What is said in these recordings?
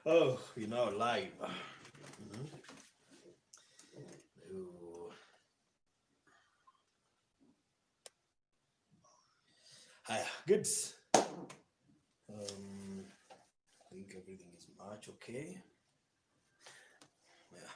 Oh, we're now live. Mhm. Ooh. Hi, good. I think everything is much okay. Yeah.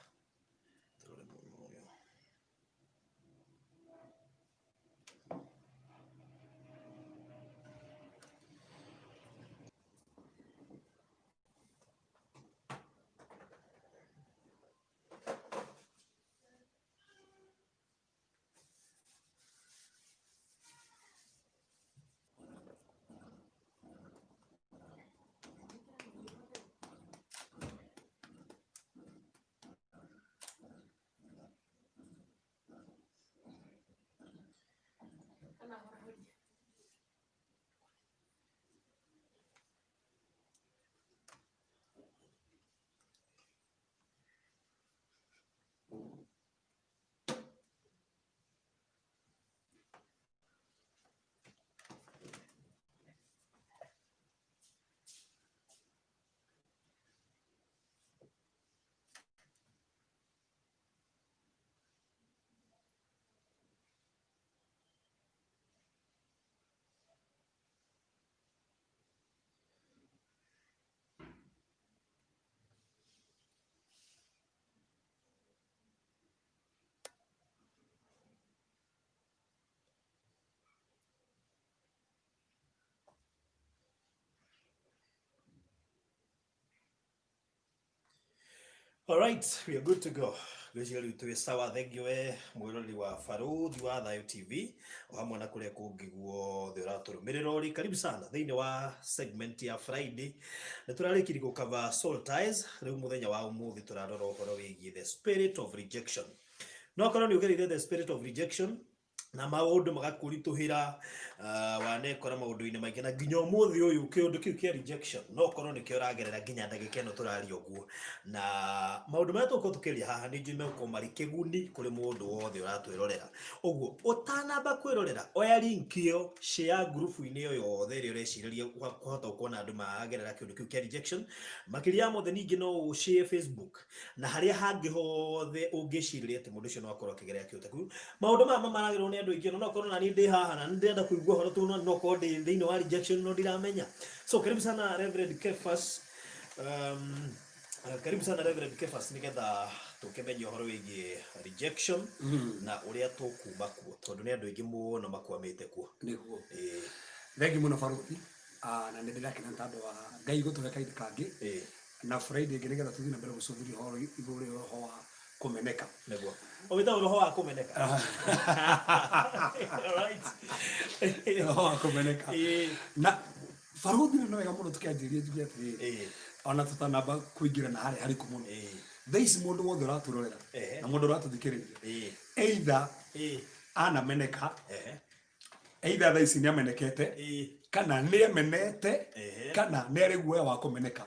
All right, we are good to go. Gwĩciria twĩ sawa, thengiũ we mwĩroreri wa Barũthi wa Thayũ TV o hamwe na kũrĩa kũngĩ guothe ũratũrũmĩrĩra ũrĩ. Karibu sana thĩinĩ wa segment ya Friday. Nĩ tũrarĩkirie gũcover soul ties. Rĩu mũthenya wa ũmũthĩ tũrarora ũhoro wĩgiĩ the spirit of rejection. No korwo nĩ ũgereire the spirit of rejection na maũndũ magakũritũhĩra, wanekora maũndũ-inĩ maingĩ na nginya ũmũthĩ ũyũ kĩũndũ kĩu kĩa rejection no korwo nĩkĩo ũragerera nginya ndagĩka ĩno tũraria ũguo. Na maũndũ marĩa tũgũkorwo tũkĩaria haha nĩ njũĩ megũkorwo marĩ kĩguni kũrĩ mũndũ wothe ũratwĩrorera. Ũguo ũtanamba kwĩrorera, oya link ĩyo, share group-inĩ ĩyo yothe ĩrĩa ũrecirĩria kũhota gũkorwo na andũ maragerera kĩũndũ kĩu kĩa rejection. Makĩria ya mothe ningĩ no share Facebook na harĩa hangĩ hothe ũngĩcirĩria atĩ mũndũ ũcio no akorwo akĩgerera kĩũndũ kĩu. Maũndũ maya maragererwo nĩ andũ aingĩ, no korwo na niĩ ndĩ haha na ndĩrenda kũigua ũhoro tu no korwo ndĩ thĩinĩ wa rejection no ndiramenya. So karibu sana Reverend Kefas, karibu sana Reverend Kefas, nĩgetha tũkĩmenye ũhoro wĩgiĩ rejection na ũrĩa tũkuma kuo, tondũ nĩ andũ aingĩ mũno makwamĩte kuo. Nĩguo. Thengi mũno Barũthi, na nĩ ndĩrakena nĩ tondũ wa Ngai gũtũhe kahinda kangĩ na Friday ĩngĩ nĩgetha tũthiĩ na mbere gũcũthĩria ũhoro igũrũ rĩa ũhoro wa kũmeneka. Nĩguo. Ũwĩta ũhoro wa kũmeneka. Alright. Ũhoro wa kũmeneka. Na Barũthi nĩ wega mũno tũkĩanjĩrĩria njuge atĩrĩrĩ, ona tũtanamba kũingĩra na harĩa harĩku mũno. Thaa ici mũndũ wothe ũratũrorera na mũndũ ũratũthikĩrĩria, either anameneka, either thaa ici nĩamenekete, kana nĩemenete, kana nĩarĩ guoya wa kũmeneka.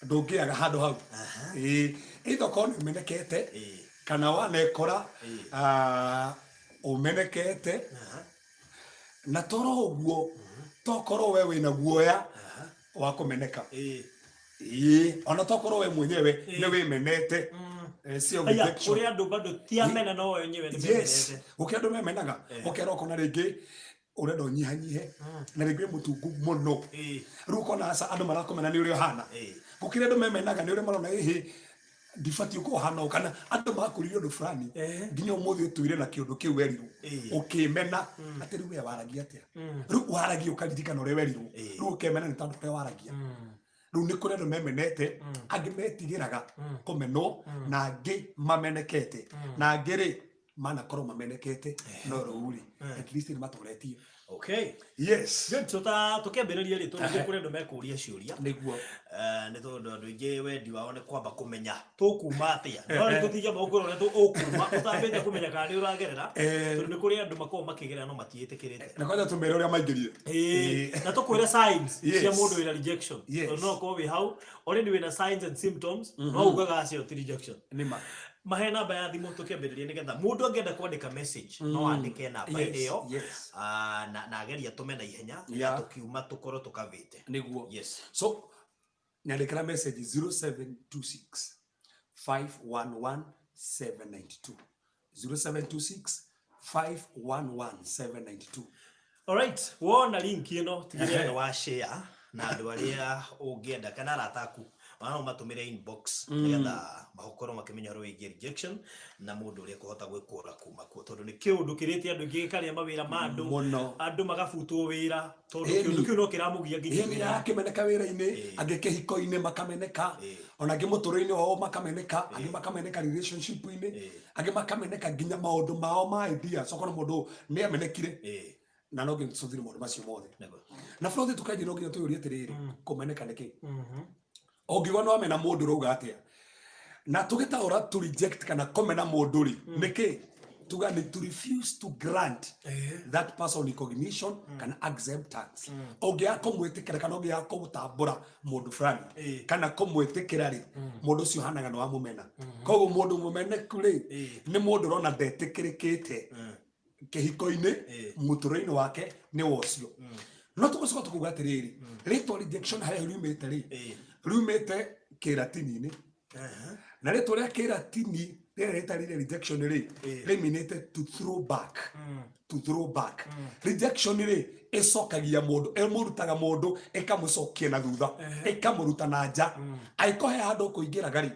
Ndũngĩaga handũ hau. Either korwo nĩũmenekete kana wanekora ũmenekete, na toro ũguo tokorwo we wĩna guoya wa kũmeneka. Ona tokorwo we mwenyewe nĩ wĩmenete, sio rejection. Kũrĩ andũ bado tiamena no we wenyewe nĩ wĩmenete. Gũkĩrĩ andũ memenaga, ũkera ũkona rĩngĩ ũrenda ũnyihanyihe na rĩngĩ mũtungu mũno. Rĩu ũkona aca andũ marakũmena nĩ ũrĩa ũhana. Gũkĩrĩ andũ memenaga nĩ ũrĩa marona ndibatiĩ gũkorwo hana ũũ, kana andũ makũrire ũndũ fulani nginya ũmũthĩ ũtũire na kĩũndũ kĩu werirwo ũkĩmena atĩ rĩu we waragia atĩa. Rĩu waragia ũkaririkana ũrĩa werirwo, rĩu ũkemena nĩ tondũ ũrĩa waragia. Rĩu nĩ kũrĩ andũ memenete, angĩ metigĩraga kũmenwo, na angĩ mamenekete, na angĩ rĩ manakorwo mamenekete no rĩu rĩ at least nĩ matũretie. Okay. Yes. Good. So tukĩambĩrĩria rĩ tũrĩ kũrĩ andũ mekũria ciũria. Nĩguo. Nĩ tondũ andũ aingĩ wendi wao nĩ kwamba kũmenya tũkuma atĩa. No nĩ tũthiia maũkũrwo ũrĩa ũkuma ũtambĩte kũmenya kana nĩ ũragerera, tondũ nĩ kũrĩ andũ makoragwo makĩgerera no matiĩtĩkĩrĩte. Na kwanja tũmere ũrĩa maingĩrire. Na tũkwĩre signs cia mũndũ wĩna rejection. No korwo wĩ hau already wĩna signs and symptoms, no ugaga acio ti rejection. Nĩma. mahe namba ya thimu tukiambiriria nigetha mundu angienda kwandika message no andike namba iyo na ageria tume na ihenya tukiuma tukorwo tukavite niguo. So nyandikira message 0726 511 792 0726 511 792. Alright, wona link ino tigire wa share na andu aria ungienda kana arataku wana matumire inbox nigetha mahokorwo makimenya ro wigi rejection na mundu uria kuhota gwikura kuma kuo tondu ni kiundu kirite andu ingi gikaria mawira ma andu magabutwo wira tondu kiundu kiu no kiramugia nginya ni akimeneka wira-ini angi kihiko-ini makameneka ona angi muturo-ini wao makameneka angi makameneka relationship-ini angi makameneka nginya maundu mao ma idea soko mundu ni amenekire na no ngicuthire maundu macio mothe na bro tukaje no nginya tuyurie atiriri kumeneka niki ongiwa no amena mundu ruga atia na tugitaura to reject kana komena mundu ri niki tuga ni to refuse to grant that person recognition kana acceptance ongia komwetikira kana ongia komutambura mundu fulani kana komwetikira ri mundu ucio hanaga no amumena koguo mundu mumeneku ri ni mundu rona ndetikirikite kihiko-ini muturo-ini wake ni wocio no tugucoka tukuga atiriri ritwa rejection haya rumite ri rumite kiratini-ini na ritwa ria kiratini ritari rejection ri riminite to throw back rejection ri icokagia mundu emurutaga mundu ikamucokia na thutha ikamuruta na nja aikohe handu kuingira gari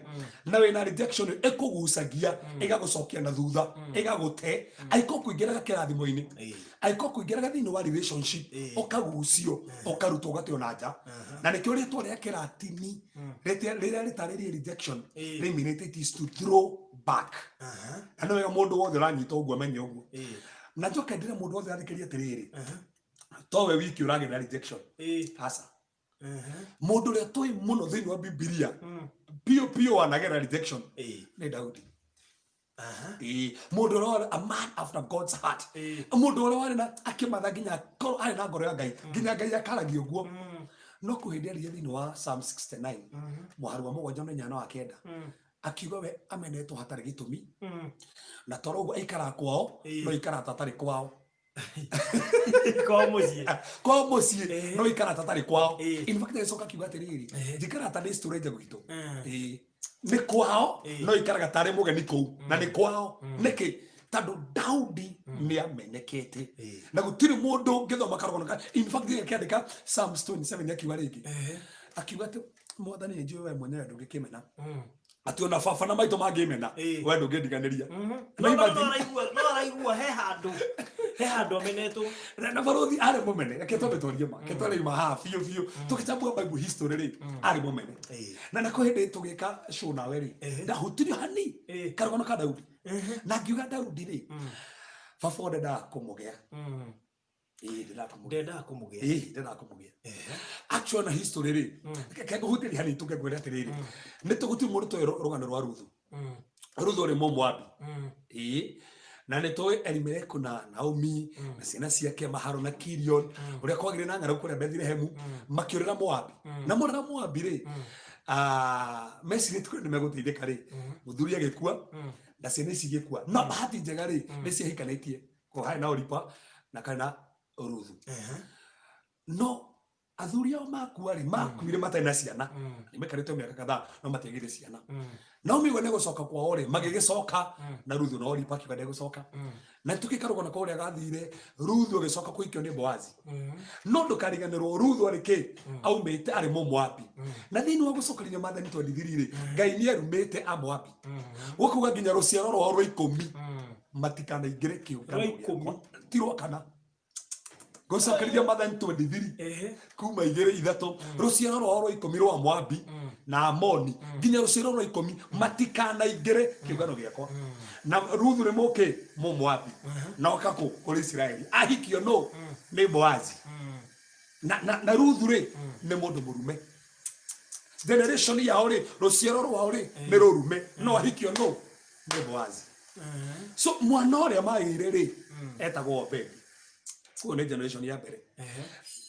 na wina rejection ikugucagia igagucokia na thutha igagute aiko kuingira kirathimo-ini aiko kuingira thini wa relationship ukagucio ukarutwo gatio na nja na nikio ritwa ria kiratini riria ritaririe rejection riminite it is to throw back ano ya mundu wothe ranyita uguo menye uguo na njoka ndire mundu wothe arikiria atiriri towe wiki uragera rejection hasa mundu ria toi muno thini wa Biblia pio wanagera rejection ni Daudi mundu ro a man after God's heart mundu ro warina akimatha nginya ari na ngoro ya Ngai nginya Ngai akaragio guo no kuhinderia thini wa Psalm 69 muharu wa 7:9 akiuga we amenetwo hatari gitumi na torogo aikara kwao no ikara tatari kwao kwa mucie no ikara tatari kwao in fact icoka kiuga atiriri jikara tatari storage gwitu ni kwao no ikara gatari mugeni kuu na ni kwao niki tando Daudi ni amenekete na gutiri mundu ngithoma karogona in fact akiandika Psalms 27 akiuga ringi akiuga ati mwathani ni njui we mwenyewe ndungikimena ati ona baba na maito mangimena we ndungindiganiria no araigua he handu amenetwo na barothi ari mumene reke twambe twarie ma ke twari ma biu tukichambua Bible history ri ari mumene na nako hindi tugika show nawe ri ndahutiri hani karugano ka Daudi na ngiuga Daudi ri baba ndenda kumugea ndenda kumugea actually na history ri kego hutiri hani tukegwira atiriri nituguti mundu to rugano rwa Ruthu ri Moabi na nitoe Elimeleki na Naomi na ciana ciake Mahalo na Kilion uria kwagire na ng'aragu kuria Bethlehemu makiurira Moabi na murira Moabi ri mesiri tukuri nimeguteithika ri muthuri agikua na ciana ici igikua na bahati njega ri ni ciahikanitie ko hai na Oripa na kana Ruthu no athuri ao makua ri makuire matai na ciana nimekarite miaka kadhaa no matiagire ciana Naomi wene gucoka kwao ri magigicoka na Ruthu no Oripa kibade gucoka na tukikarugana kwa uria gathire Ruthu agicoka kuikio ni Boazi no ndukariganirwo Ruthu arike aumite ari Moabi na thini wa gucokeria mathani 23 ri Ngai ni arumite a Moabi gukuga nginya ruciaro rwa 10 matikana ingire kiungano tirwa kana gucokeria mathani 23 kuma igire ithatu ruciaro rwa 10 rwa Moabi na Amoni nginya ruciaro rwa 10 matikana ingire kiungano giakwa na Ruthu ni moke Moabi na okako kuri Israeli ahikio no ni Boazi na Ruthu ri ni mundu murume generation ya ori ruciaro rwa ori ni rurume no ahikio no ni Boazi so mwana uria maire ri etagwo Obedi ko ne generation ya mbere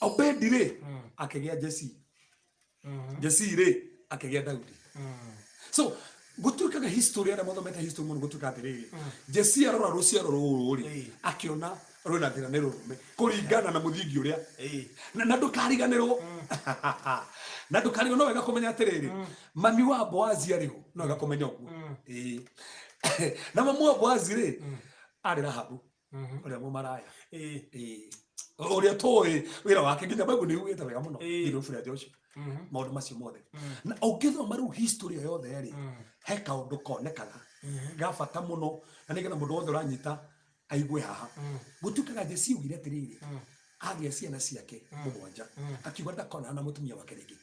Obedi ri akigia Jesse ri akigia Daudi so gutuikaga history ara motho meta history muno gutuika atiriri Jesse arora ruciaro ruri akiona rwina thina ni rurume kuringana na muthingi uria na ndukariganirwo na ndukariganirwo no wega kumenya atiriri mami wa Boazi ariho no wega kumenya uguo na mamu wa Boazi ri ari Rahabu uria mumaraya uria toy wira wake nginya Bible ni ugite wega muno ndiro fura Joshua maundu macio mothe na ungithoma riu history yothe ri he kaundu konekaga gabata muno na nigetha mundu wothe uranyita aigue haha gutukaga Jesse ugire atiriri agia ciana ciake mugwanja akiuga ndakona na mutumia wake ringi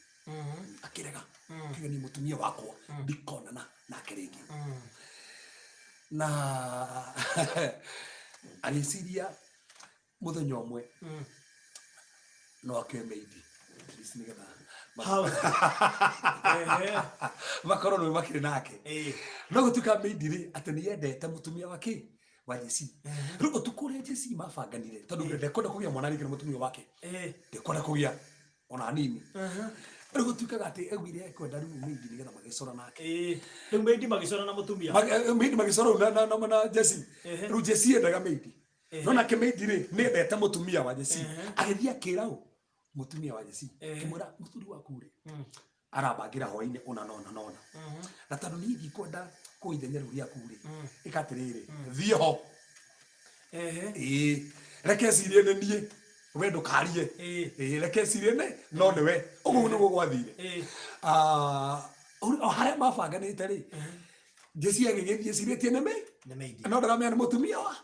akirega kiga ni mutumia wakwa ndikona na ringi na alisiria muthenya umwe no akemedi nigetha makoro no makire nake no gutuka meidiri ati ni yendete mutumia wake wa Jesse ruko tukure Jesse mabanganire tondu ndekwenda kugia mwana ringi na mutumia wake ndekwenda kugia ona nini ruko tukaga ati egwire ekwenda riu meidiri nigetha magicora nake riu meidi magicora na mutumia meidi magicora na Jesse riu Jesse endaga meidi no nake meidiri ni ndete mutumia wa Jesse agithia kirau mutumia wa Jesse kimura muthuri waku ri arabangira hoine ona na tondu ni ndikwenda kuithenya riu riaku ri ikatiriri thie ho reke cirie ni nie we ndukarie reke cirie ni no ni we uguo niguo gwathire o haria mabanganite ri Jesse agigithie ciretie ni meidi no ndaramenya mutumia wa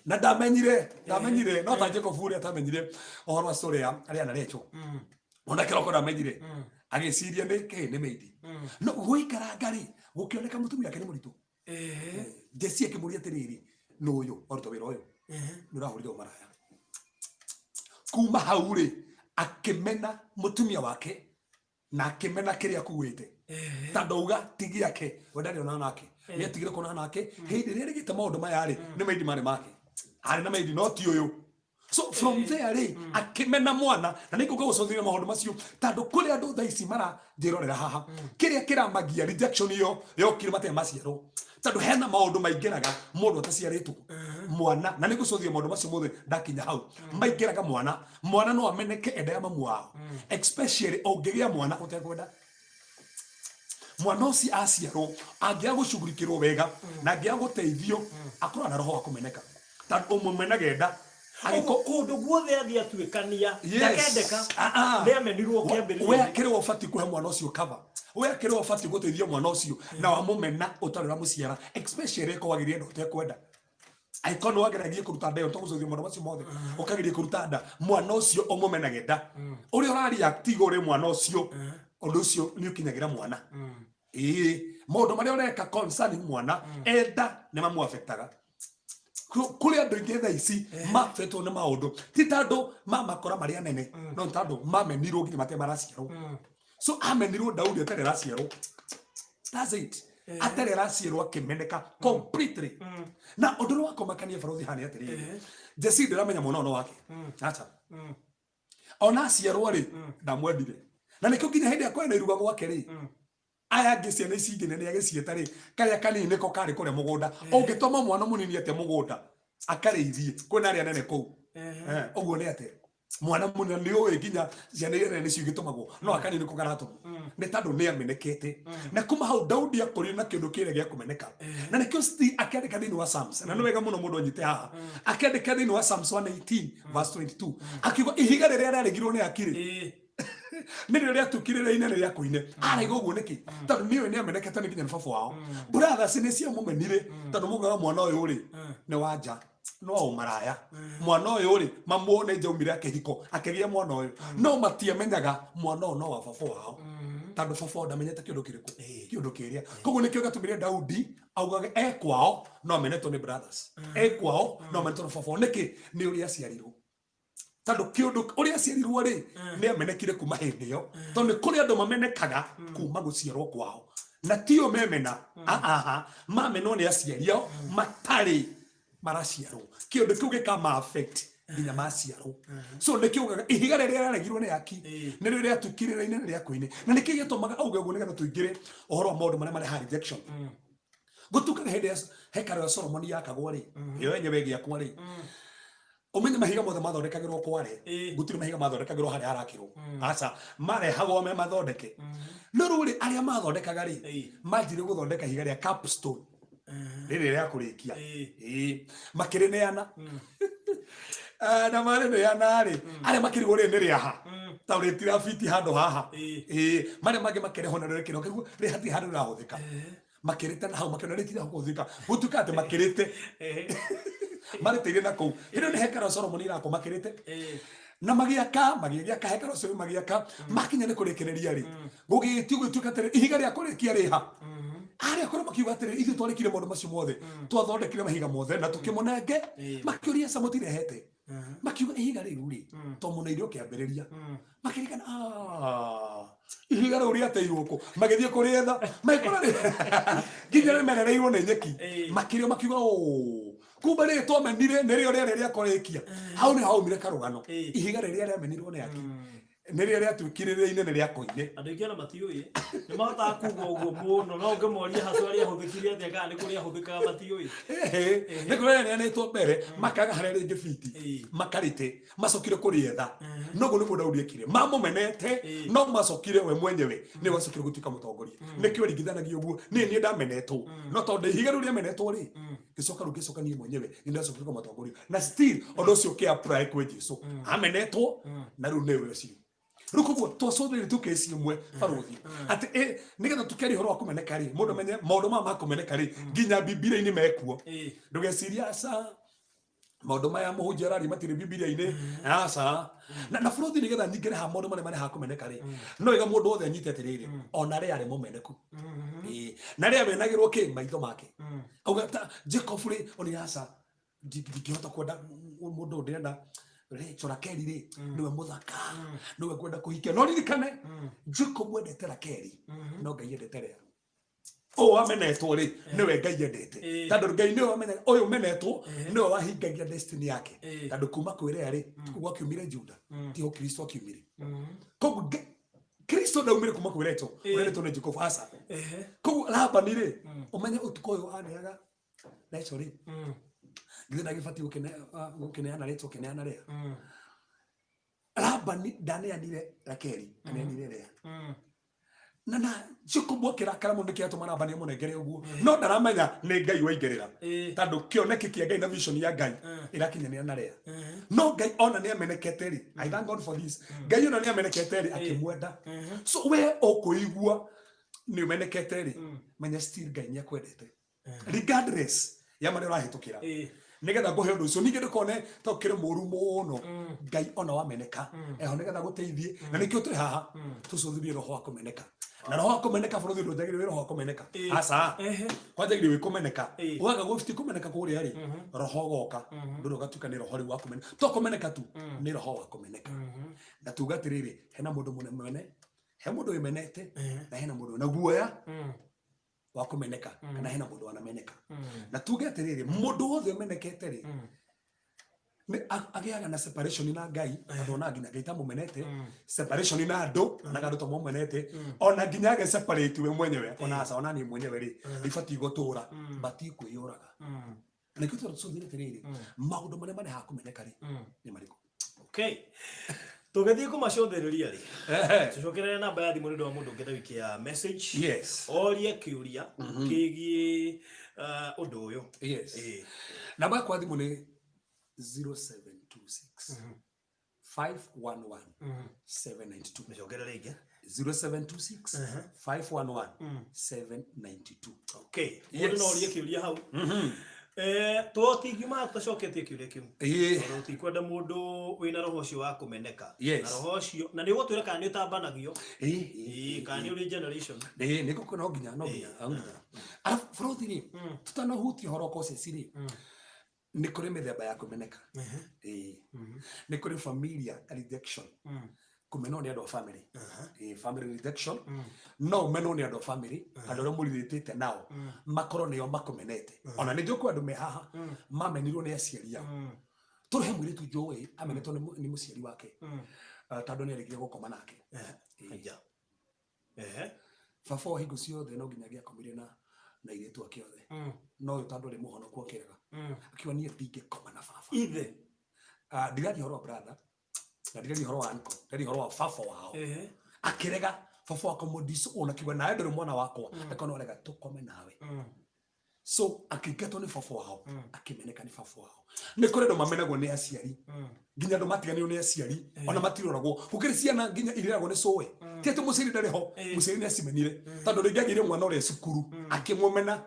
na ndamenyire no ta Jacob uri atamenyire ohoro wa story ya aria na Rachel ona kiroko ndamenyire agiciria ni meidi no guikara ngari gukioneka mutumia wake ni muritu Jesse akimuria atiriri no uyu oruta wira uyu nurahurire maraya kuma hauri akimena mutumia wake na akimena kiria kuwite tandauga tigi yake wendani ona nake ni atigire kona nake hindi riri gite maundu maya ri ni meidi mari make ari na meidi no ti uyu so from there ri akimena mwana na niko gucothira maundu macio tandu kuri andu thaici mara njirorera haha kiria kiramagia rejection iyo yokire mate maciaro tandu hena maundu maingiraga mundu ataciaritwo mwana na niko gucothia maundu macio mothe ndakinya hau maingiraga mwana no ameneke enda ya mamu wao especially ongigia mwana utekwenda mwana uci aciarwo angia gucugurikirwo wega na angia guteithio akorwo na roho wa kumeneka tandu umumenage nda agiko kundu guothe athi atuikania ndakendeka ni amenirwo kiambiriria we akirwo ufati kuhe mwana ucio cover we akirwo ufati guteithia mwana ucio na wamumena utarira muciara especially ko wagirie ndo utekwenda aikono wageragie kuruta nda utogucothia mwana macio mothe ukagirie kuruta nda mwana ucio umumenage nda uri urari active uri mwana ucio undu ucio ni ukinyagira mwana maundu maria ureka concerning mwana enda ni mamu affectaga kuri andu ingi tha ici mafetwo ni maundu ti tandu mamakora maria nene no tandu mamenirwo nginya mate maraciarwo so amenirwo Daudi atari raciarwo that's it atari raciarwo akimeneka completely na undu wako makania barothi hani atiri Jesse ndiramenya muno wake acha ona aciarwo ri ndamwendire na nikio nginya hindi akwa na iruga gwake ri aya ngiciana ici ingine ni agicieta ri karia kanini niko kari kuria mugunda ungitoma mwana munini ate mugunda akareithie kwina aria nene kuu uguo ni ate mwana munini ni uwe nginya ciana iria nene ciugitumagwo no akanini niko karatumwo ni tandu ni amenekete na kuma hau Daudi akuri na kindu kiria gia kumeneka na nikio sti akandika thini wa Psalms na ni wega muno mundu anyite haha akandika thini wa Psalms 118 verse 22 akiuga ihiga riria rarigirwo ni akiri nire ria tukirire ine ria kuine araiga uguo niki tandu niwe ni amenekete ni nginya baba wao brothers ni cia mumenire tandu mugaga mwana uyu ri ni wanja no umaraya mwana uyu ri mamuone njaumire akihiko akigia mwana uyu no matiamenyaga mwana uyu no wa baba wao tandu baba ndamenyete kindu kiriku kindu kiria koguo nikio gatumire Daudi augaga ekwao no amenetwo ni brothers ekwao no amenetwo ni baba niki ni uria aciarirwo tandu kiundu uria aciarirwo ri ni amenekire kuma hindi yo tondu kuri andu mamenekaga kuma guciarwo kwao na tio memena mamenwo ni aciario matari maraciarwo kiundu kiu gikama affect nginya maciaro. So nikiugaga ihiga riria raregirwo ni aki ni riria tukirira ine riria koine na niki gitumaga auge uguo nigetha tuingire ohoro wa maundu maria mari rejection gutukaga hindi hekaru ya Solomon yakagwo ri yo yenyewe giakwo ri umenye mahiga mothe mathondekagirwo kware gutire mahiga mathondekagirwo hari harakirwo aca marehagwo me mathondeke no ruri aria mathondekaga ri manjire guthondeka higa ria capstone riri ria kurikia makirineana na marineana ri aria makirigwo ri ni ria ha ta uri tira fiti handu haha mari mage makireho na ri kiro kiguo ri hati handu rahuthika makirite na hau makirite ri tira huthika gutukate makirite mariteire na kou hino ni hekara Solomon irako makirite na magiaka hekara Solomon magiaka makinya ni kurikireria ri gugiti gutukate ihiga ria kurikia ri ha aria kora makiuga atiri ithu twarekire maundu macio mothe twathondekire mahiga mothe na tukimunenge makiuria samutirehete makiuga ihiga riu ri to muneire ukiambiriria makirikana ihiga riu ri ateirwo ku magithie kurietha maikora nginya rimerereirwo ni nyeki makirio makiuga kumbe ri twamenire nirio riria ria korekia hau ni haumire karugano ihiga riria riamenirwo ni aki nere ria tukirire ine ria koine andu ingi na matiui ni mahota kuga uguo muno no ngemoria haswari ahuthikire atia kana ni kuria ahuthikaga matiui ni kuria ni to mbere makaga haria ringi fiti makarite macokire kurietha no go ni mundu uriekire mamumenete no macokire we mwenyewe ni wacokire gutuika mutongoria ni kio ringithanagia uguo ni ndamenetwo no tondu ihiga ria menetwo ri gicoka ni mwenyewe ni ndacokire ku mutongoria na still ondo cio ke apply kwe Jesu amenetwo na riu ni we cio rukugo to so de tukesi mwe faruthi ati nigetha tukeri horo akumeneka ri mundu menye maundu ma makumeneka ri nginya Biblia-ini mekuo ndugeciria aca maundu maya muhunjia ri matire Biblia-ini aca na faruthi nigetha nyingire ha maundu mari hakumeneka ri no iga mundu othe anyitete riri ona ri ari mumeneku na ri amenagirwo ki maitho make auga Jacob ri oni aca ndingihota kwenda mundu ndenda Rachel Rakeli ri niwe muthaka niwe kwenda kuhikia no ririkane Jacob wendete Rakeli no Ngai endete Lea amenetwo ri niwe Ngai endete tondu Ngai niwe amenya uyu menetwo niwe wahingagia destiny yake tondu kuma kwi Lea ri kuwa kiumire Juda tiho Kristo akiumire koguo Kristo ndaumire kuma kwi Rachel urendetwo ni Jacob aca koguo Labani ri umenye utuko uyu aneaga Rachel ri githina gibati gukineana Rachel kineana Lea Labani ndaneanire Rakeli aneanire Lea na Jacob akirakara mundu kiatuma Labani amunengere uguo no ndaramenya ni Ngai waingirira tondu kioneki kia Ngai na vision ya Ngai irakinyania na Lea no Ngai ona ni amenekete ri I thank God for this Ngai ona ni amenekete ri akimwenda so we okuigua ni umenekete ri menya still Ngai ni akwendete regardless ya mari rahitukira nigetha nguhe undu ucio ningi ndikone ta ukire muru muno Ngai ona wameneka eho nigetha guteithie na nikio turi haha tucuthirie roho wa kumeneka na roho wa kumeneka buruthi ndujagire roho wa kumeneka aca kwajagire wi kumeneka ugaga gufiti kumeneka kuria ri roho goka nduru gatuka ni roho ri wa kumeneka to kumeneka tu ni roho wa kumeneka na tugatiriri hena mundu munene he mundu wimenete na hena mundu na guoya wa kumeneka kana hena mundu wanameneka na tuge atiriri mundu wothe umenekete ri ni agiaga na separation na Ngai adona nginya Ngai tamumenete separation na andu na gandu tamumenete ona nginya ge separate we mwenyewe ona aca ona ni mwenyewe ri ifati gutura bati kwiyuraga na kitu tucudire tiriri maundu mane ha kumeneka ri ni mariko okay tugethie kumacotheriria ri tucokerere namba ya thimu ni ndo mundu ngenda wiki ya message orie kiuria kigie undu uyu namba ya kwa thimu ni 0726 511 792 mecokerere ingi 0726 511 792 okay mundu no orie kiuria hau Tuotigima tutacoketie kiuria kiu tutikwenda mundu wina roho ucio wa kumeneka na roho ucio na ni gutwira kana ni utambanagio kana ni uri generation ni guko no nginya alafu Faruthi ni tutanahuti horoko ceciri ni kuri mithemba ya kumeneka ni kuri familia rejection kumeno ni ando family family rejection no meno ni ando family ando muliritete nao makoro niyo makumenete ona ni joku andu me haha mamenirwo ni aciaria turehe mwiri tu joe amenetwo ni muciari wake tando ni arigire gukoma nake baba hingo ciothe no nginyagia akomire na iritu akiothe no uyu tando ri muhonoku akiraga akiwa nie ndingikoma na baba ithe ndigari horo brother na ndigari horo wa uncle ndigari horo wa baba wao akirega baba wako modiso ona kiwa nae ndori mwana wakwa akona orega tukome nawe so akigetwo ni baba wao akimeneka ni baba wao ni kuri ndo mamenagwo ni aciari nginya ndo matiganio ni aciari ona matiroragwo gukiri ciana nginya iriragwo ni sowe tieto muciri ndari ho muciri ni acimenire tando ringi agire mwana ore cukuru akimumena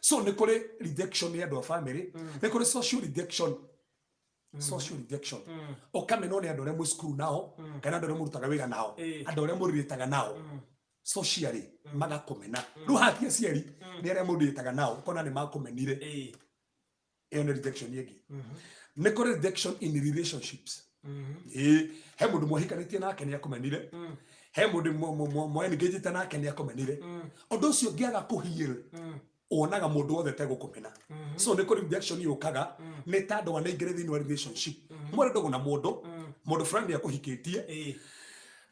so ni kuri rejection ya ndo family ni kuri social rejection okameno ni andore mu school nao kana andore murutaga wiga nao andore muriritaga nao socially magakomena ruhatia ciari ni aria muriritaga nao kona ni makomenire iyo ni rejection yegi ni kuri rejection in relationships he mundu muhikanitie nake ni akomenire he mundu mo engage nake ni akomenire undu ucio ngiaga kuheal onaga mundu wothe te gukumena so ni kuri rejection yukaga ni tando wa naingire thini wa relationship mwere ndogo na mundu friend ya kuhikitie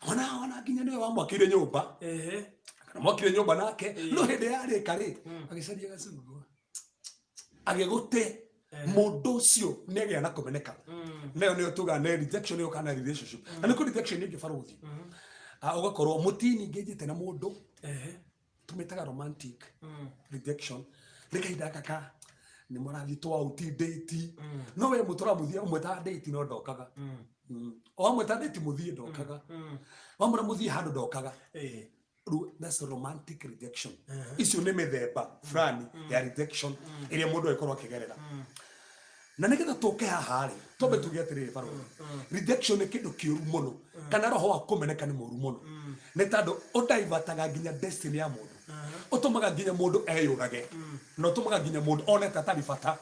ona nginya niwe wamwakire nyumba kana mwakire nyumba nake no hende yari kare agicaria gacungu agigute mundu ucio ni agia na kumeneka nayo ni tuga na rejection yo kana relationship na ni kuri rejection ni gifaruthi ugakorwo mutini ngejete na mundu tumetaga romantic rejection nikaida kaka ni murathi to out date no we mutura muthia umweta date no ndokaga o mweta date muthie ndokaga o mura muthie handu ndokaga that's romantic rejection icio ni mithemba fulani ya rejection iria mundu aikorwo akigerera na nigetha tuke haha ri tobe tuge atiriri baro rejection ni kindu kiuru muno kana roho wa kumeneka ni muru muno ni tando udaivataga nginya destiny ya mundu utumaga nginya mundu eyurage no tumaga nginya mundu oneta tarifata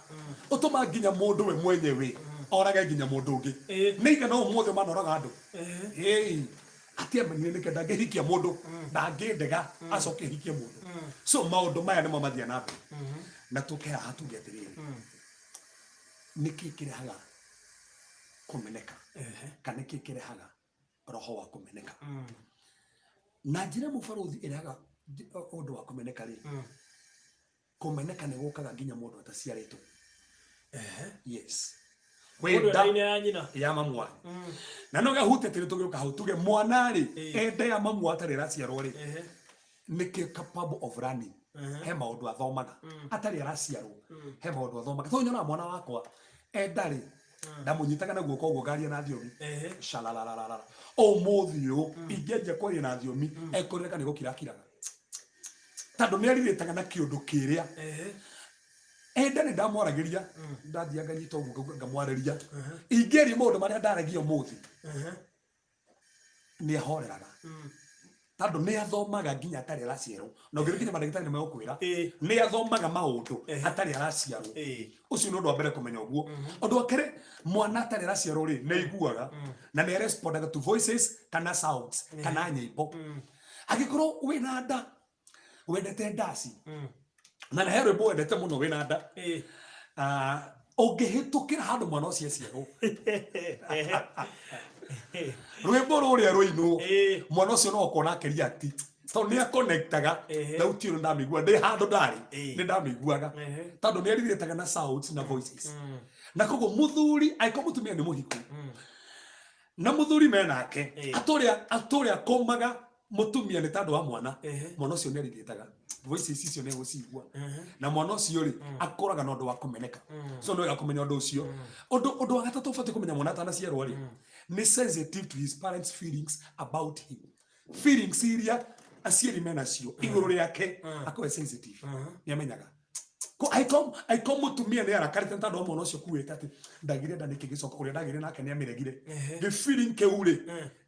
utumaga nginya mundu we mwenyewe orage nginya mundu ungi niga no muthe manoraga andu atia menine nikenda ngihikia mundu ndangindega acoke hikie mundu so maundu maya nimo mathia na na tuke haha tuge atiriri niki kirehaga kumeneka kana niki kirehaga roho wa kumeneka na njira mubaruthi iraga undu wa kumeneka ri kumeneka ni gukaga nginya mundu ataciaritwo yes wenda ya mamwa na no gahute tiri tugiuka hau tuge mwana ri ende ya mamwa atari raciarwo ri niki capable of running he maundu athomaga atari araciarwo he maundu athomaga to nyona mwana wakwa endari ndamunyitaga na guoko gugaria na thiomi shalalalala o muthio ingeje kwaria na thiomi ekoreka ni gukirakiraga tando ni ariritaga na kiundu kiria endari ndamwaragiria ndathianga nyita uguo ngamwariria ingeri mundu maria ndaragia muthi ni ahoreraga tando ni athomaga nginya atari araciarwo no ngirikinya mandagitari ni megukwira ni athomaga maundu atari araciarwo ucio ni undu wa mbere kumenya uguo undu wa kere mwana atari araciarwo ri ni iguaga na ni respondaga to voices kana sounds kana nyimbo agikorwo wina nda wendete ndasi na na hero wendete muno wina nda ungihitukira handu mwana ucio aciarwo rwimbo ruria ruino mwana ucio no ukona akiria ati to ni connectaga thauti ino ndamigua ndi handu ndari ni ndamiguaga tando ni ariritaga na sounds na voices na koguo muthuri aiko mutumia ni muhiku na muthuri menake aturia komaga mutumia ni tando wa mwana mwana ucio ni ariritaga voices icio ni gucigua na mwana ucio ri akoraga no ndu wa kumeneka so no gakumenya ndu ucio undu wa gatatu fati kumenya mwana tana ciarwo ri ni sensitive to his parents feelings about him feelings iria aciari menacio iguru riake akoe sensitive ni amenyaga ko I come mutumia ni arakarite tando wa mwana ucio kuweta ati ndagire ndaniki gicoka uria ndagire nake ni amiregire the feeling ke uri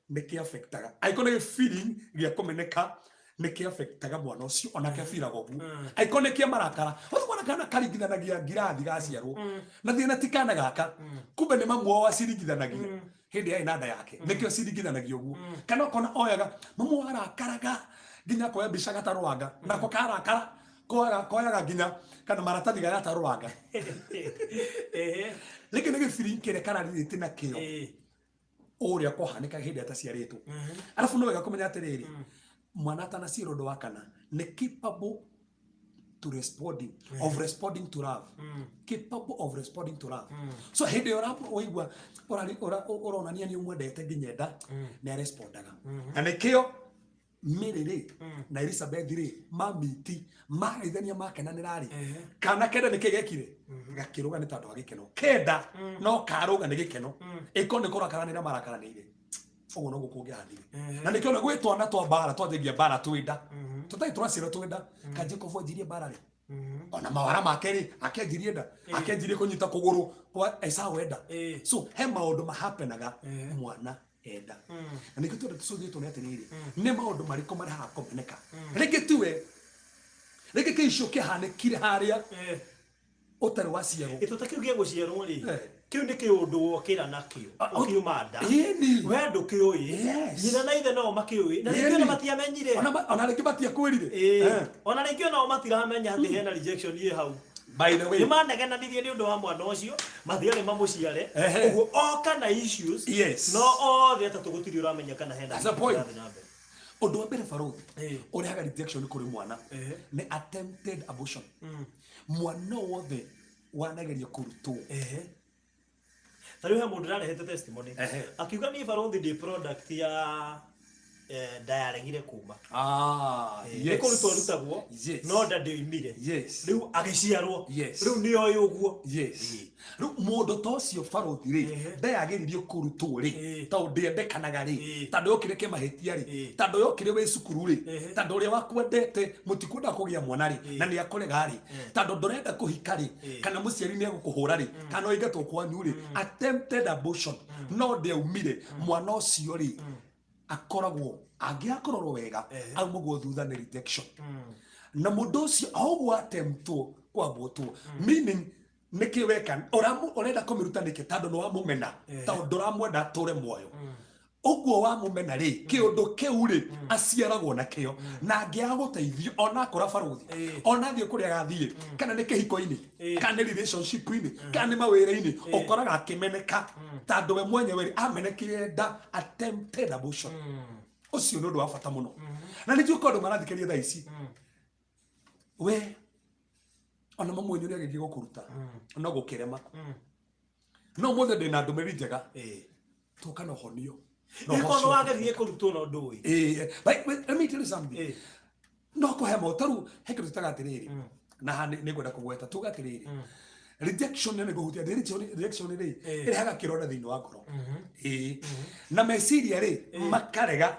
ni ki affectaga iconic feeling gia kumeneka ni ki affectaga mwana ucio ona ke firaga ugu iconic ya marakara utwana kana karingithanagia ngirathi gaciarwo na thina tikana gaka kumbe ni mamu wa ciringithanagia hindi ya inanda yake nikio ciringithanagio ugu kana kona oyaga mamu arakaraga nginya koya bicaga tarwanga nako karakara koyaga nginya kana maratathi gagatarũranga rĩngĩ nĩ gĩbiri kĩrekana rĩrĩte na kĩo ũrĩa kũhanĩka hĩndĩ ataciarĩtwo. Arabu no wega kũmenya atĩrĩrĩ, mwana atanaciarwo ũndũ wa kana nĩ capable to responding of responding to love, capable of responding to love. So hĩndĩ ĩyo ũraigua ũronania nĩ ũmwendete nginya enda nĩ arespondaga. Na nĩkĩo Mary rĩ na Elizabeth rĩ mamiti mageithania makenanĩra rĩ kana kenda nĩ kĩgekire gakĩrũga nĩ tondũ wa gĩkeno kenda no karũga nĩ gĩkeno ĩko nĩ kũrakaranĩra marakaranĩire ũguo no gũkũngĩhanire. Na nĩkĩo na gwĩtwana twa mbara twanjagia mbara twĩnda tũtarĩ tũraciarwo twĩnda Kanjĩkobu anjirie mbara rĩ ona mawara make rĩ akĩanjirie nda akĩanjirie kũnyita kũgũrũ kwa Esau enda. So he maũndũ mahapenaga mwana enda. Na nĩkĩo twende tũcũthĩtwo nĩ atĩrĩrĩ nĩ maũndũ marĩkũ marĩ haha kũmeneka. Rĩngĩ tiwe rĩngĩ kĩicio kĩhanĩkire harĩa ũtarĩ waciarwo gĩtũta kĩu gĩa gũciarwo rĩ kĩu nĩ kĩũndũ wokĩra nakĩo ũkiuma nda we ndũkĩũĩ nyina na ithe nao makĩũĩ na rĩngĩ ona matiamenyire ona rĩngĩ matiakwĩrire ona rĩngĩ onao matiramenya atĩ hena rejection ĩ hau. By the way, nĩ manegenanirie nĩ ũndũ wa mwana ũcio mathiarĩ mamũciare ũguo oka na issues no othe atatũ gũtirĩ ũramenya kana hena ũndũ wa mbere Baruthi ũrehaga rejection kũrĩ mwana nĩ attempted abortion. Mwana wothe wanageria kũrutwo tarĩu he mũndũ ũrarehete testimony akiuga nĩ Baruthi ndĩ product ya ndayaregire kuma nĩ kũrutwo rutagwo no nda ndĩoimire rĩu agĩciarwo rĩu nĩ oĩ ũguo. Rĩu mũndũ ta ũcio Baruthi rĩ ndayagĩririo kũrutwo rĩ tondũ ndĩendekanaga rĩ tondũ yokire kĩmahĩtia rĩ tondũ yokire wĩ cukuru rĩ tondũ ũrĩa wakwendete mũtikwenda kũgĩa mwana rĩ na nĩ akũrega rĩ tondũ ndũrenda kũhika rĩ kana mũciari nĩ egũkũhũra rĩ kana ũingatwo kwanyu rĩ attempted abortion no ndĩaumire mwana ũcio rĩ akoragwo angĩakororwo wega aumagwo thutha nĩ rejection. Na mũndũ ũcio ũguo attemptwo kwambũtwo meaning nĩkĩ weka ũrenda kũmĩruta nĩkĩ tondũ nĩ wamũmena tondũ ndũramwenda atũre muoyo ũguo wamũmena rĩ kĩũndũ kĩu rĩ aciaragwo nakĩo na angĩaga gũteithio ona akũra Baruthi ona athiĩ kũrĩa agathiĩ kana nĩ kĩhiko-inĩ kana nĩ relationship-inĩ kana nĩ mawĩra-inĩ ũkoraga akĩmeneka tondũ we mwenyewe rĩ amenekire nda attempted abortion. Ũcio nĩ ũndũ wa bata mũno na nĩ tuĩka ũndũ marathikĩria thaa ici we ona mamu wenyu nĩ agĩthiĩ gũkũruta no gũkĩrema no mũthĩ ndĩna ndũmĩrĩri njega tũka na ũhonio nĩkono wagerie kũrutwo na ũndũ ũyũ. Let me tell you something no kũhe maũtaru he kĩndũ tũtaga atĩrĩrĩ na nĩ ngwenda kũgweta tuga atĩrĩrĩ rejection nĩ kũhutia rejection rĩ ĩrehaga kĩronda thĩinĩ wa ngoro na meciria rĩ makarega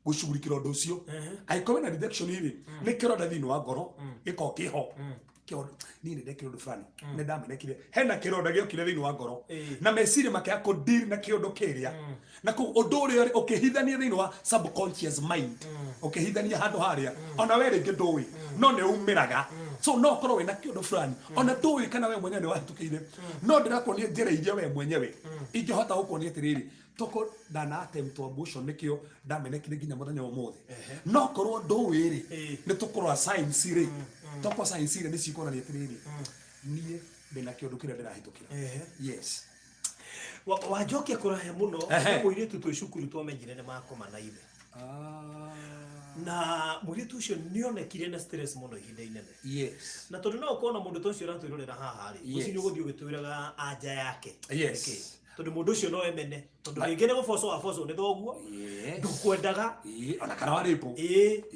gũcugurikĩra ũndũ ũcio angĩkorwo na rejection rĩ nĩ kĩronda thĩinĩ wa ngoro gĩkoragwo kĩho kĩronda niĩ nĩ ndekire ũndũ fulani nĩ ndamenekire hena kĩronda gĩokire thĩinĩ wa ngoro na meciria makĩaga kũdeal na kĩũndũ kĩrĩa na ũndũ ũrĩa ũkĩhithania thĩinĩ wa subconscious mind ũkĩhithania handũ harĩa ona we rĩngĩ ndũĩ no nĩ umĩraga so no korwo wĩna kĩũndũ fulani ona ndũĩ kana we mwenyewe nĩ wahĩtũkĩire no ndĩrakuonia njĩra iria we mwenyewe ingĩhota gũkuonia atĩrĩrĩ toko ndana attempt abortion nĩkĩo ndamenekire nginya mũthenya wa ũmũthĩ no korwo ndũĩ rĩ nĩ tũkũrora science rĩ toko science rĩ nĩ cikuonania atĩrĩrĩ niĩ ndĩna kĩũndũ kĩrĩa ndĩrahĩtũkĩra. Yes wanjokia kũrahe mũno mũirĩtu twĩ cukuru twamenyire nĩ makoma na ithe na mũirĩtu ũcio nĩonekire na stress mũno ihinda inene na tondũ no ũkorwo na mũndũ ta ũcio ũratwĩrorera haha rĩ ũcio nĩ ũgũthiĩ ũgĩtwĩraga anja yake tondũ mũndũ ũcio no emene tondũ rĩngĩ nĩ gũbocwo nĩ thoguo ndũkwendaga ona kana warĩpwo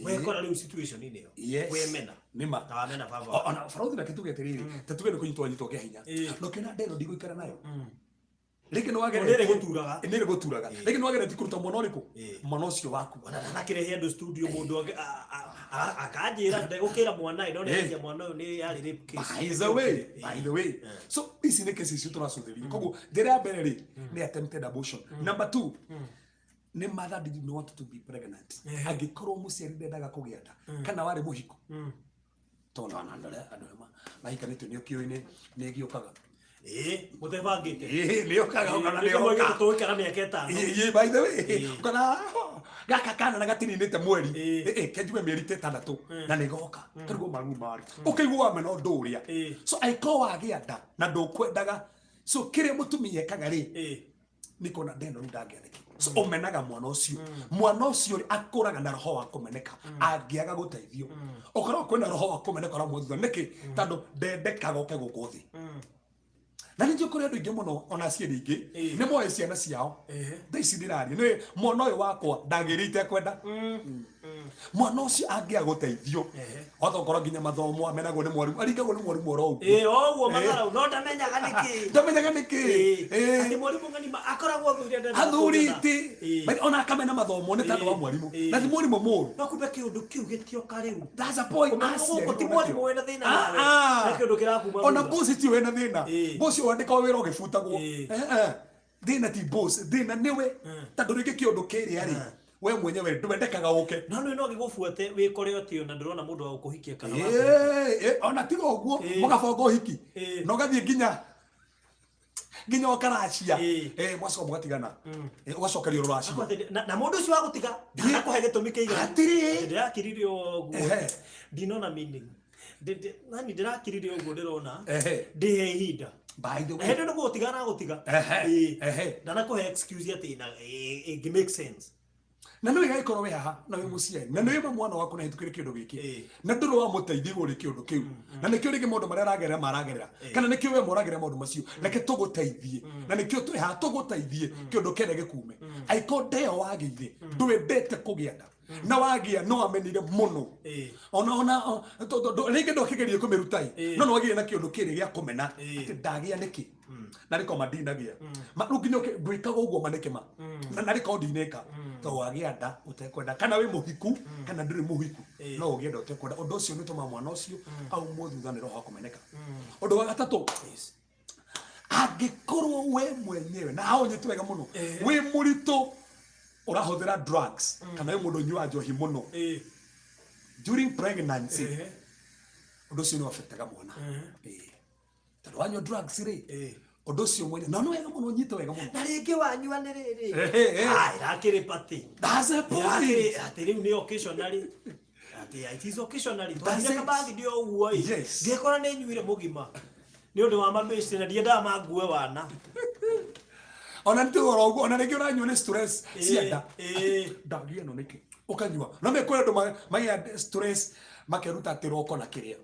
wekora rĩu situation-inĩ ĩyo wemena nĩma na wamena baba ona Baruthi na kĩtuge atĩrĩrĩ ta tuge nĩ kũnyitwo anyitwo kĩa hinya ndũkĩona ndero ndigũikara nayo rĩngĩ nĩ wagerera nĩ gũturaga rĩngĩ nĩ wagerera kũruta mwana ũrĩkũ mwana ũcio waku ona nakĩrehe andũ studio mũndũ akanjĩra ndegũkĩra mwana ĩno nĩ mwana ũyũ nĩ yarĩ rape case. By the way so ici nĩ cases tũracũthĩrĩria koguo njĩra ya mbere rĩ nĩ attempted abortion. Number 2 nĩ mother did not want to be pregnant angĩkorwo mũciari ndendaga kũgĩa nda kana warĩ mũhiko tondũ andũ arĩa mahikanĩtio nĩ kĩoĩ nĩ gĩũkaga mũtebangĩte nĩ okaga ona nĩ okaga tũikara mĩaka 5 by the way kana gaka kana na gatininite mweri kenjue mieri 6 na nigoka tarugo maru mari ukaigua meno nduria so aiko wagianda na ndukwendaga so kire mutumia ekaga ri niko na ndeno ndagianiki so omenaga mwana ucio akuraga na roho wa kumeneka angiaga guteithio okoro kwena roho wa kumeneka ra muthutha niki tando ndendekaga oke gukuthi na nĩ njũkũrĩ andũ aingĩ mũno ona ciana ingĩ nĩ moe ciana ciao thaa ici ndĩraria nĩ mwana ũyũ wakwa ndagĩrĩte kwenda mwana ũcio angĩagũteithio otokorwo nginya mathomo amenagwo nĩ mwarimũ aringagwo nĩ mwarimũ oro ũguo matharau no ndamenyaga nĩkĩ atĩ mwarimũ ng'ani akoragwo athurĩte ona akamena mathomo nĩ tondũ wa mwarimũ na ti mwarimũ mũru no kumbe kĩũndũ kĩu gĩtioka rĩu that's a point ti mwarimũ wĩna thĩna na kĩũndũ kĩrakuma ona boss ti wĩna thĩna boss wandĩka wĩra ũgĩbutagwo thĩna ti boss thĩna nĩwe tondũ rĩngĩ kĩũndũ kĩrĩa rĩ we mwenyewe ndwendekaga ũke no no gĩgũbuate wĩkore ũtio na ndĩrona mũndũ wa gũkũhikia kana ona tiga ũguo mũgabanga ũhiki no gathiĩ nginya ũkaracia mwacoka mũgatigana ũgacokerio rũracio na mũndũ ũcio wa gũtiga ndakũhe gĩtũmi kĩigana ndĩrakiririo ũguo ndinona meaning nani ndĩrakiririo ũguo ndĩrona ndĩhe ihinda by the way nĩ gũtiga na gũtiga ndanakũhe excuse atĩ ĩngĩ make sense na nĩ wega ikorwo we haha na we mũciari na nĩ wema mwana waku na hĩtũkĩre kĩũndũ gĩkĩ na ndũrĩ wa mũteithia ũrĩ kĩũndũ kĩu na nĩkĩo rĩngĩ maũndũ marĩa aragerera maragerera kana nĩkĩo we mũragerera maũndũ macio reke tũgũteithie na nĩkĩo twĩ haha tũgũteithie kĩũndũ kĩrĩa gĩkume aiko ndeo wagĩire ndwendete kũgĩa nda na wagĩa no amenire mũno ona rĩngĩ ndokĩgerie kũmĩruta no wagĩire na kĩũndũ kĩrĩ gĩa kũmena atĩ ndagĩa nĩkĩ na rĩko mandinagia rĩu nginya ndwĩkaga ũguo manĩke na rĩko ndinĩka to wagĩa nda ũtekwenda kana wĩ mũhiku kana ndũrĩ mũhiku no ũgĩe nda ũtekwenda ũndũ ũcio nĩ ũtũmaga mwana ũcio aumwo thutha nĩ roho wa kũmeneka ũndũ wa gatatũ angĩkorwo we mwenyewe na hao nyitũ wega mũno wĩ mũritũ ũrahũthĩra drugs kana wĩ mũndũ ũnyuaga njohi mũno during pregnancy ũndũ ũcio nĩ affectaga mwana tondũ wanyua drugs rĩ ũndũ ũcio mwene na nĩ wega mũno ũnyite wega mũno na rĩngĩ wanyua nĩ rĩrĩ irakĩrĩ party that's a point atĩ rĩu nĩ occasionally atĩ it is occasionally twathire kabathi ndio ũguo ngĩkora nĩ nyuire mũgima nĩ ũndũ wa mabĩci na ndiendaga mangue wana ona nĩtũgora ũguo ona rĩngĩ ũranyua nĩ stress cia nda ndagĩa no nĩkĩ ũkanyua no mekũrĩ andũ magĩa stress makeruta atĩ roko na kĩrĩa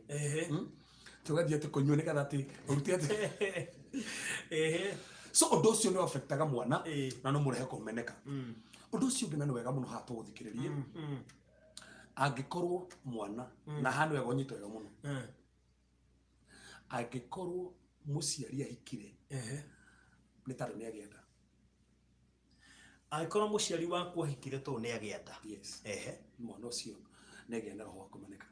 tũgathiĩ atĩ kũnyua nĩgetha atĩ ũrute atĩ so ũndũ ũcio nĩ affectaga mwana na no mũrehe kũmeneka ũndũ ũcio ũngĩ na nĩ wega mũno haha tũgũthikĩrĩrie angĩkorwo mwana na haha nĩ wega ũnyite wega mũno angĩkorwo mũciari ahikire nĩ tondũ nĩ agĩa nda angĩkorwo mũciari waku ahikire tondũ nĩ agĩa nda mwana ũcio nĩ agĩa na roho wa kũmeneka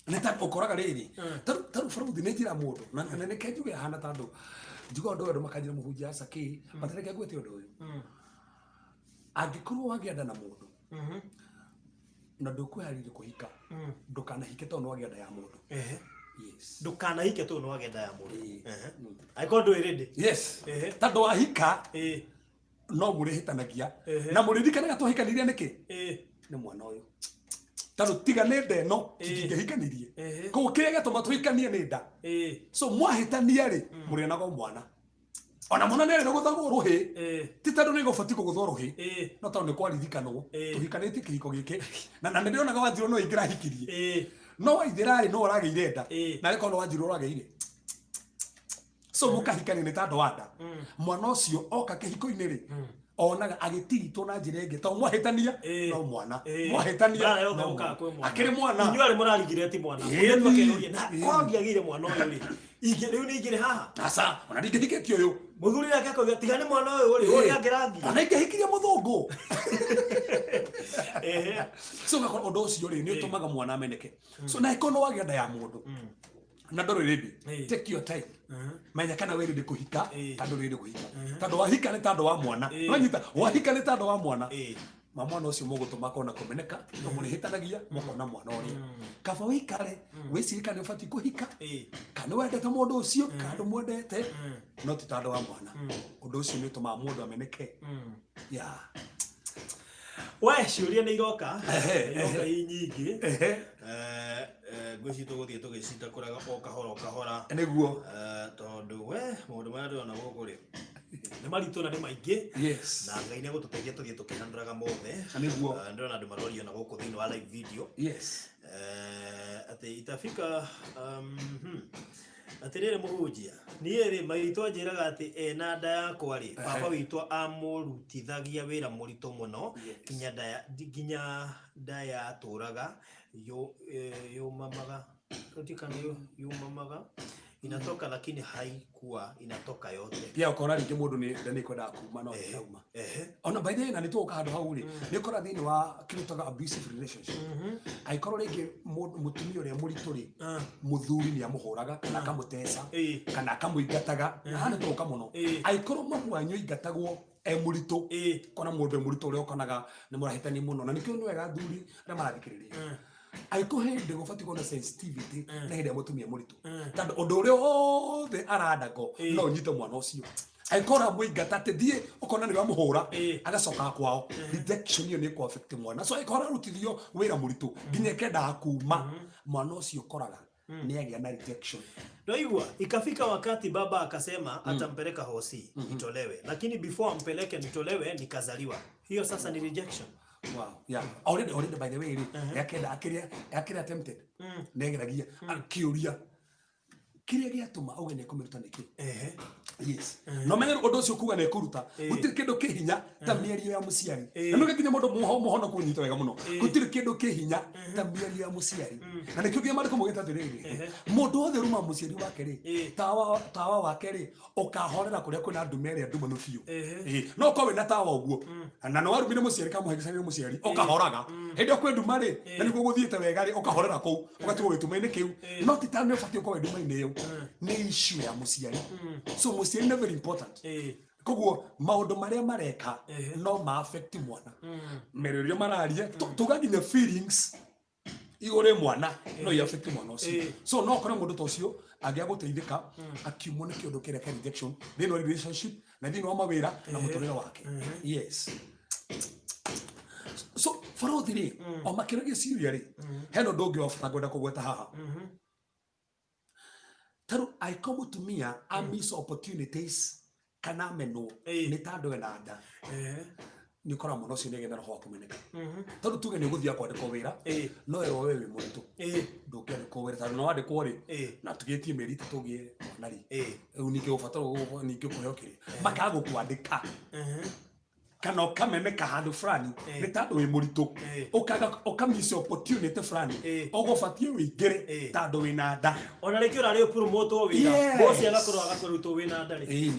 neta ũkoraga rĩrĩ tarũ bũrũthi nĩ njĩra mũndũ na nĩke njuge hana tondũ njuga ũndũ andũ makanjĩra mũhunjia acakĩ matareke gwete ũndũ ũyũ angĩkorwo wagĩa nda na mũndũ na ndũkwĩharĩirie kũhika ndũkanahike tondũ nĩ wagĩa nda ya mũndũ ndũkanahike tondũ nĩ wagĩa nda ya mũndũ angĩkorwo ndũĩ ready tondũ wahika no mũrĩhĩtanagia na mũrĩrikanaga twahikanĩria nĩkĩ nĩ mwana ũyũ tondũ tiga nĩ nda ĩno tũtingĩhikanirie koguo kĩrĩa gĩatũma tũhikanie nĩ nda so mwahĩtania rĩ mũrĩonaga mwana ona mwana nĩ arenda gũthagwo rũhĩ ti tondũ nĩ gũbatiĩ kũgũthwo rũhĩ no tondũ nĩ kwaririkanwo tũhikanĩtie kĩhiko gĩkĩ na nĩ ndĩronaga Wanjirũ no ingĩrahikirie no Waithĩra rĩ no ũragĩire nda na rĩkorwo no Wanjirũ ũragĩire so mũkahikania nĩ tondũ wa nda mwana ũcio oka kĩhiko-inĩ rĩ onaga agĩtiritwo na njĩra ĩngĩ tondũ mwahĩtania no mwana mwahĩtania akĩrĩ mwana inyuĩ arĩ mũrarigire ti mwana korwo ndiagĩire mwana ũyũ rĩ rĩu nĩ ingĩrĩ haha aca ona ndingĩhikĩtie ũyũ mũthuri nake akauga tiga nĩ mwana ũyũ rĩ ũrĩa angĩrangi ona ingĩhikirie mũthũngũ so ũgakora ũndũ ũcio rĩ nĩ ũtũmaga mwana ameneke so na ĩkorwo nĩ wagĩa nda ya mũndũ na ndũrĩ ready take your time menya kana wewe ready kũhika kana ndũrĩ ready kũhika tondũ wahika nĩ tondũ wa mwana wanyita wahika nĩ tondũ wa mwana mama no cio mugutuma kona kumeneka no murihitanagia mukona mwana uri kaba wikare wicirikane ufati kuhika kana wendete mundu ucio kana mwendete no titando wa mwana undu ucio ni tuma mundu ameneke ya we ciuria ni iroka nyingi gwicito guthie tugicita kuraga o kahora niguo tondu we mundu mara ndona guku ri ni maritu na ni maingi yes na Ngai ni gututeithia tuthie tukihanduraga mothe niguo ndona andu marorio na guku thiini wa live video yes ati itafika atirire muhunjia niĩ maitũ anjĩraga atĩ ena nda yakwa rĩ baba witũ amũrutithagia wĩra mũritũ mũno nginya nda yatũraga yũmamaga yũmamaga inatoka lakini haikuwa inatoka yote pia ukora ringi mundu ni ndani kwenda kuma no ndauma ona by the way na nituka handu hau ri ni kora thini wa kirutaga abusive relationship aikoro ringi mutumia uria muritu ri muthuri ni amuhuraga kana akamutesa kana akamuingataga hana tuka muno aikoro mamwanyu ingatagwo muritu kona mundu muritu uria ukonaga ni murahitani muno na nikio ni wega thuri na marathikiriria aiko hindi gufati kona sensitivity na hindi mutumia muritu tando undu uria othe arandago no nyite mwana ucio aikora muingata te thie ukona ni wamuhura agacoka kwao rejection hiyo ni ku affect mwana so aikora rutithio wira muritu nginya kenda akuma mwana ucio koraga ni agia na rejection ndoigwa ikafika wakati baba akasema atampeleka hosi itolewe lakini before ampeleke nitolewe nikazaliwa hiyo sasa ni rejection. Wow. Yeah. Already by the way, yakenda akiria tempted. Negeragia akiuria. Kiria giatuma auge ne kumiruta niki. Yes. No menye undu ucio kuga ne kuruta. Gutiri kindu kihinya ta mierio ya muciari. Na no gikinya mundu muhono kunyita wega muno. Gutiri kindu kihinya ta mierio ya muciari. Na nikio gia mariko mugeta tiriri. Mundu othe ruma muciari wake ri. Tawa wake ri ukahorera kuria kuna ndumere ndu manu fiu. No ko we na tawa uguo. Na no warumire muciari kamuhegesania muciari ukahoraga. Hindi okwe ndumare na niguo guthiite wega ri ukahorera ku. Ugatuo gitumaine kiu. No titame fati ko we ndumaine yo. Ni issue ya muciari. So muciari ni very important. Koguo maundu maria mareka no ma affect mwana. Mererio mararia tugaginya feelings igore mwana no ya affect mwana ucio. So no kora mundu tocio agia guteithika akiumwo ni kiundu kire ka rejection then relationship na then wa mawira na muturire wake. Yes. So for thiri o makiragia ciuria ri heno ndungi wafata gwenda kugweta haha. Taru aiko mutumia miss opportunities kana meno ni tando na nda ni kora muno cio negetha roho kumeneka taru tuge ni guthia kwandika wira no yo wewe muritu nduke andiko wira taru no wandikwo ri na tugetie meri tugie mwana ri unike ufataro nike kuhokire makago kwandika kana ukameneka handu fulani ni tando we muritu ukamiss opportunity fulani ugufatie wingire tando wina nda ona reke urari promote o wira bosi agakorwo agakorwo wina nda ri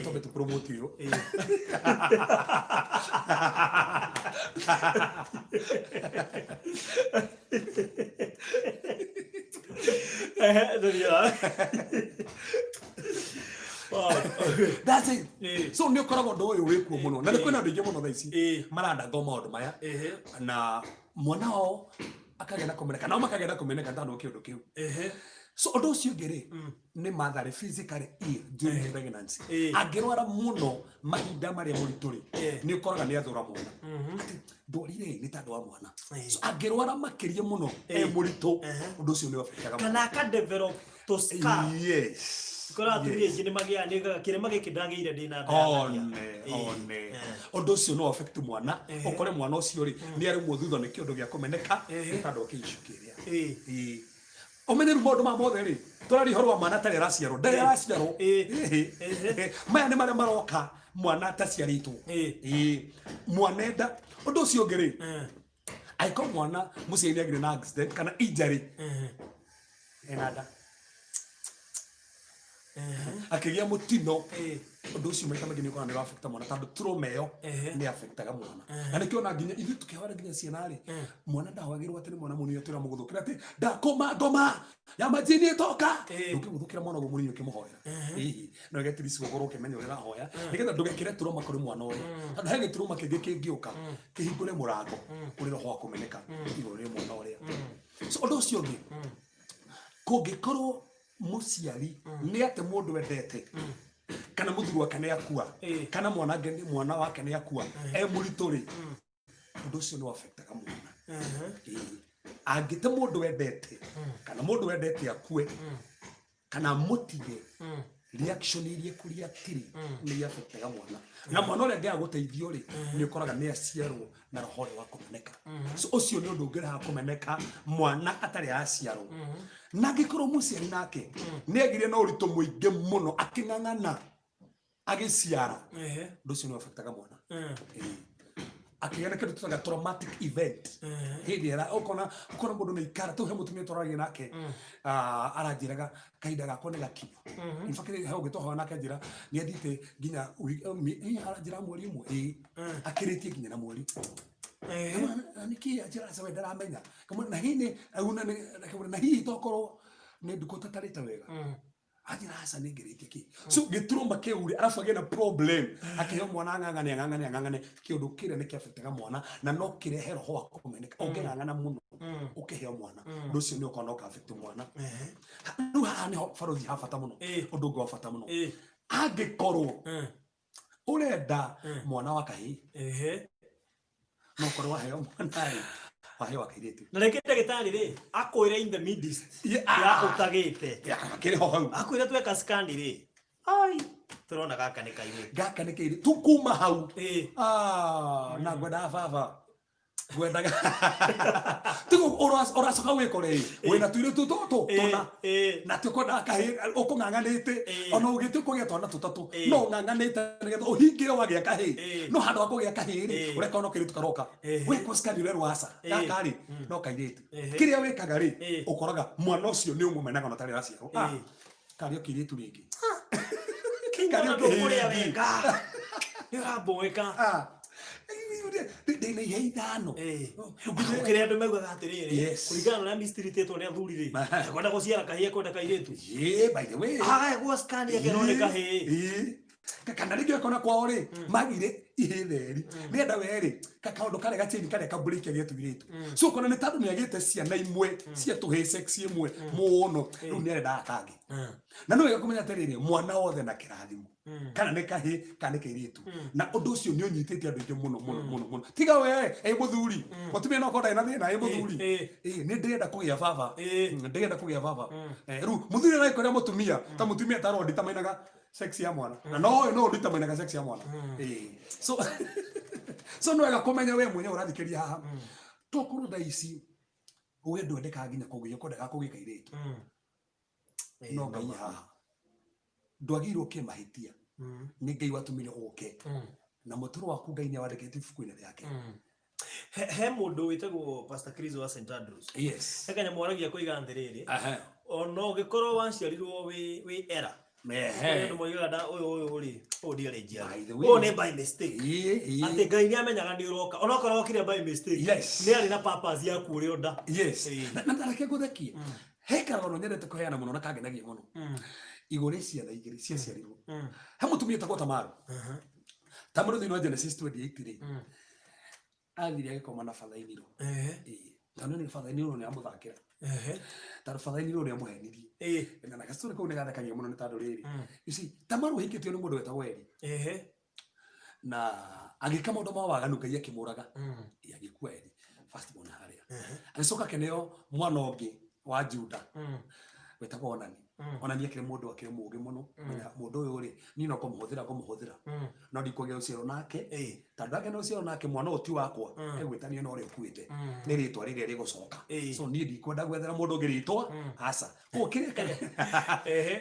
tobe tu promote yo That's it. So ndio korago ndo uyu wikuo muno na kwina ndinge muno thaici maranda ngoma maundu maya na mwanao akagenda kumeneka na makagenda kumeneka ndano kiundu kiu so undu ucio ngiri ni mathare physically during pregnancy agirwara muno mahinda maria murituri ni ukoraga ni athura mwana ndorire ni tando wa mwana so agirwara makirie muno murito undu ucio ni wafikaga kana aka develop to scar. Yes. Kora tuye jini magia ni kirema gikindangire ndina nda one undu ucio no affect mwana ukore mwana ucio ri ni ari muthutho ni kiundu gia kumeneka tando kiicukiria omeneru maundu ma mothe ri turari horwa mwana tari raciaro ndari raciaro maya ni maria maroka mwana taciaritwo mwanenda undu ucio ngiri aiko mwana muciari agire na accident kana injury enada akĩgĩa mũtino ũndũ ũcio maita maingĩ nĩũkoraga nĩ affect mwana tondũ trauma ĩyo nĩ affectaga mwana na nĩkĩo ona nginya ithuĩ tũkĩhũra nginya ciana rĩ mwana ndahagĩrwo atĩ nĩ mwana mũnini atĩ ũramũgũthũkĩra atĩ ndakoma ngoma ya majini ĩtoka ndũkĩgũthũkĩra mwana ũguo mũnini ũkĩmũhoera hihi no get this gũkorwo ũkĩmenya ũrĩa ũrahoya nĩgetha ndũgekĩre trauma kũrĩ mwana ũyũ tondũ he gĩturuma kĩngĩ kĩngĩũka kĩhingũre mũrango kũrĩ roho wa kũmeneka igũrũ rĩa mwana ũrĩa so ũndũ ũcio ũngĩ kũngĩkorwo mũciari nĩ atĩ mũndũ wendete kana mũthuri wake nĩ akua kana mwana wake nĩ akua mũritũ rĩ ũndũ ũcio nĩ affectaga mwana angĩte mũndũ wendete kana mũndũ wendete akue kana mũtige reaction iria kũrĩa tiri nĩ affectaga mwana na mwana ũrĩa ngĩaga gũteithio rĩ nĩ ũkoraga nĩ aciarwo na roho wa kũmeneka so ũcio nĩ ũndũ ũngĩraha kũmeneka mwana atarĩ aciarwo na angĩkorwo mũciari nake nĩ agire na ũritũ mũingĩ mũno akĩng'ang'ana agĩciara ũndũ ũcio nĩ affectaga mwana akĩgĩa na kĩndũ tũtaga traumatic event hĩndĩ ĩrĩa ũkona mũndũ nĩ ikara tũhe mũtumia tũraragia nake aranjĩraga kahinda gakwa nĩ gakinyu ifakĩrĩ he ũngĩtũhoya nake njĩra nĩ athite nginya aranjĩra mweri ũmwe akĩrĩtie nginya na mweri nĩkĩ njĩra cawe ndaramenya na hihi tokorwo nĩ ndukũ tatarĩte wega ajira hasa nĩngĩrĩtie kĩ so gĩturuma kĩu rĩ arabu agĩe na problem akĩheo mwana ng'ang'ane kĩũndũ kĩrĩa nĩ kĩafectaga mwana na no kĩrehe roho wa kũmeneka ũngĩng'ang'ana mũno ũkĩheo mwana ũndũ ũcio nĩ ũkona ũka-affect mwana rĩu haha nĩho barothi ha bata mũno ũndũ ũngĩ wa bata mũno angĩkorwo ũrenda mwana wa kahĩĩ no ũkorwo waheo mwana rĩ waheo wa kairĩtu na reke ndagĩtarĩ rĩ akwĩre in the midst ya ũtagĩte kĩrĩ ho hau akwĩre tweka scan rĩ tũrona gaka nĩ kairĩtu tukuma hau na ngwenda baba ngwendaga tigo ũracoka wĩkore wĩna tuirĩtu tũtũ na tũkwenda kahĩĩ ũkũng'ang'anĩte ona ũgĩtĩ kũgĩa twana tũtatũ no ng'ang'anĩte nĩgetha ũhingĩre wagĩa kahĩĩ no handũ wa kũgĩa kahĩĩ rĩ ũreka ona kairĩtu karoka wĩkwo scan ũrerwo aca gaka rĩ no kairĩtu kĩrĩa wĩkaga rĩ ũkoraga mwana ũcio nĩ ũmũmenaga ona tarĩ araciarwo karĩ o kĩirĩtu rĩngĩ karĩ o kĩrĩa weka nĩ ũrambũĩka ndĩna ihe ithano ũkĩrĩa andũ maugaga atĩrĩrĩ kũringana na mistritĩtwo nĩ athuri rĩ kwenda gũciara kahĩĩ kwenda kairĩtu by the way agagwo scan akerwo nĩ kahĩĩ kana rĩngĩ ũkona kwao rĩ magire ihĩ theri nĩenda werĩ kaũndũ karĩa gachini karĩa kabũrĩkia gĩa tũirĩtu so ũkona nĩ tondũ nĩ agĩte ciana imwe cia tũhĩĩ sex imwe mũno rĩu nĩ arendaga kangĩ na no wega kũmenya atĩrĩrĩ mwana wothe na kĩrathimo kana nĩ kahĩĩ kana nĩ kairĩtu na ũndũ ũcio nĩ ũnyitĩte andũ aingĩ mũno tiga we mũthuri mũtumia no korwo ndarĩ na thĩna mũthuri nĩ ndĩrenda kũgĩa baba rĩu mũthuri no ĩkũrĩa mũtumia ta mũtumia tarwo nditamainaga sex ya mwana na no nditamainaga sex ya mwana so no wega kũmenya we mwenyewe ũrathikĩria haha tokorwo thaa ici ũge ndwendeka nginya kũgĩa ũkwendaga kũgĩa kairĩtu no ngai haha ndwagĩrĩirwo kĩmahĩtia nĩ ngai watũmire ũke na mũtũro waku ngai nĩ wandĩkĩte ibuku-inĩ rĩake he mũndũ wĩtagwo Pastor Chris wa St Andrews he kanyamũ aragia kũiga thĩrĩrĩ ona ũngĩkorwo waciarirwo wĩ era andũ moigaga ũyũ rĩ ũyũ ndiarĩ njiarĩ ũyũ nĩ by mistake atĩ ngai nĩ amenyaga nĩ ũroka ona okorwo okire by mistake nĩ arĩ na purpose ya kuũrĩo nda na ndareke ngũthekie he karũgano nyendete kũheana mũno na kangenagia mũno igũrĩ ciana igĩrĩ ciaciarirwo he mũtumia etagwo Tamaru Tamaru thĩinĩ wa Genesis 28 rĩ athire agĩkoma na Fathainiro tondũ nĩ Fathainiro nĩ amũthakĩra tondũ Fathainiro nĩ amũhenirie na gastori kau nĩ gathekagia mũno nĩ tondũ rĩrĩ Tamaru hikĩtio nĩ mũndũ wetagwo Eli na agĩka maũndũ ma waganu Ngai akĩmũraga agĩkua Eli first born harĩa agĩcoka akĩneo mwana ũngĩ wa Juda wetagwo Onani Onani akĩrĩ mũndũ akĩrĩ mũũgĩ mũno mũndũ ũyũ rĩ niĩ no kũmũhũthĩra no ndikũgĩa ũciaro nake tondũ angĩna ũciaro nake mwana ũyũ ti wakwa egwĩtanio na ũrĩa ũkuĩte nĩ rĩtwa rĩrĩa rĩgũcoka so niĩ ndikwenda gwethera mũndũ ũngĩ rĩtwa aca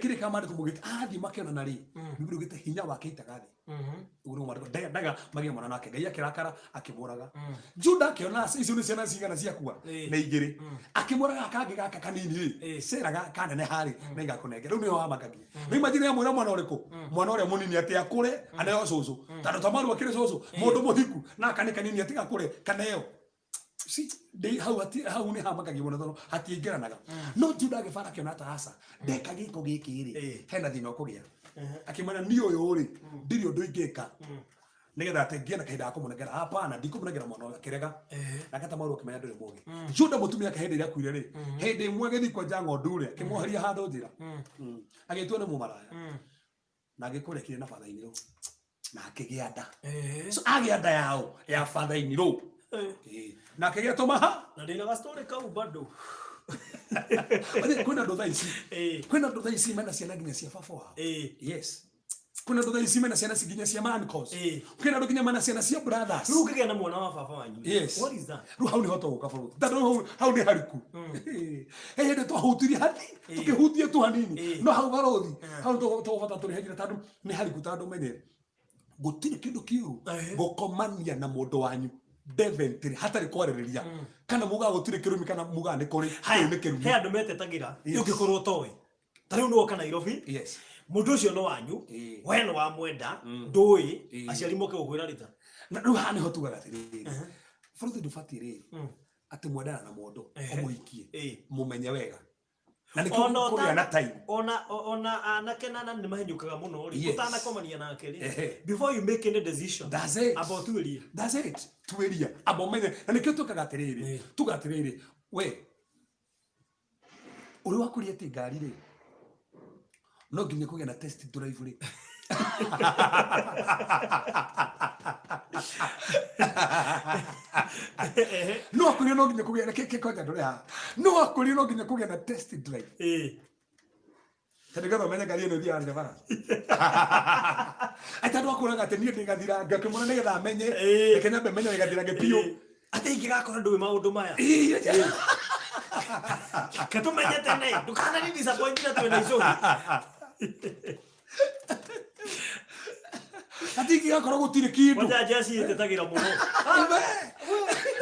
kĩrĩ kamandĩko mũgĩte athiĩ makĩonana rĩ Biblia ĩugĩte hinya wake itaga thĩ ũguo mandĩko ndaga magĩe mwana nake Ngai akĩrakara akĩmũraga Juda akĩona icio nĩ ciana cigana ciakua na igĩrĩ akĩmũraga kangĩ gaka kanini Sera kanene harĩ na ndigakunenge riu niyo hamakagia riu imagine ya mwana uriku mwana uria munini ati akure aneo cucu tando tamaru akire cucu mundu muhiku na akanika nini ati akure kaneo si de hau ni hamakagia mwana tono hatiingiranaga no Juda agibara kiona taasa ndeka giko giki ri hena thina ukugia akimana ni uyu ri ndiri undu ingika nigetha atengia na kahinda akumunengera hapana ndikumunengera mwana wa kirega na kata maru akimenya nduri mugi Juda mutumia kahindi ria kuire ri hindi imwe githi kwa jango ndure kimwoheria handu njira agitwo ni mumaraya na agikurekire na fathaini ru na akigia nda so agia nda yao ya fathaini ru na akigia tomaha na ndina ga story kau bado kwina ndo thaisi kwina ndo thaisi mena ciana nginya cia baba wao yes kuna ndo thaisi mena ciana nginya cia mancos kwina ndo nginya mena ciana cia brothers ru kigea na mwana wa baba wanyu yes what is that ru hau ni hoto guka buru tando hau ni hariku ndo twahutirie hati tukihutie tu hanini no hau barothi hau ndo bata turi hejira tando ni hariku tando menye gutire kindu kiuru gukomania na mundu wanyu Deventry hatari kwaririria kana muga gutire kirumi kana muga ni kuri ni kirumi he andu metetagira ungikorwo toy tari no kana Nairobi yes mundu ucio no wanyu we no wa mwenda ndui aciari moke gukwira rita na ru hani hotugaga atiri furuthi ndufatire ati mwendana na mundu omuhikie mumenye wega na nikio kuria na time ona anakenana ni mahinyukaga muno ri utana komania nake ri before you make any decision about tuiria that's it tuiria abomenye na nikio tukaga atiriri tugatiriri we uri wakuria ti ngari ri no nginya kugia na test drive ri no akuri no nginya kugia na keke koja ndore ha no akuri no nginya kugia na test drive tadi gatho menya ngari ino thia nja bara ata ndo akura gate nie ndigathira ngakimona nigetha amenye ekenya be menya nigathira ngepio ate ingigakora ndui maundu maya katumenye tene ndukana ni disappoint na twena ico ati ingigakora gutire kindu moja Jesse itetagira muno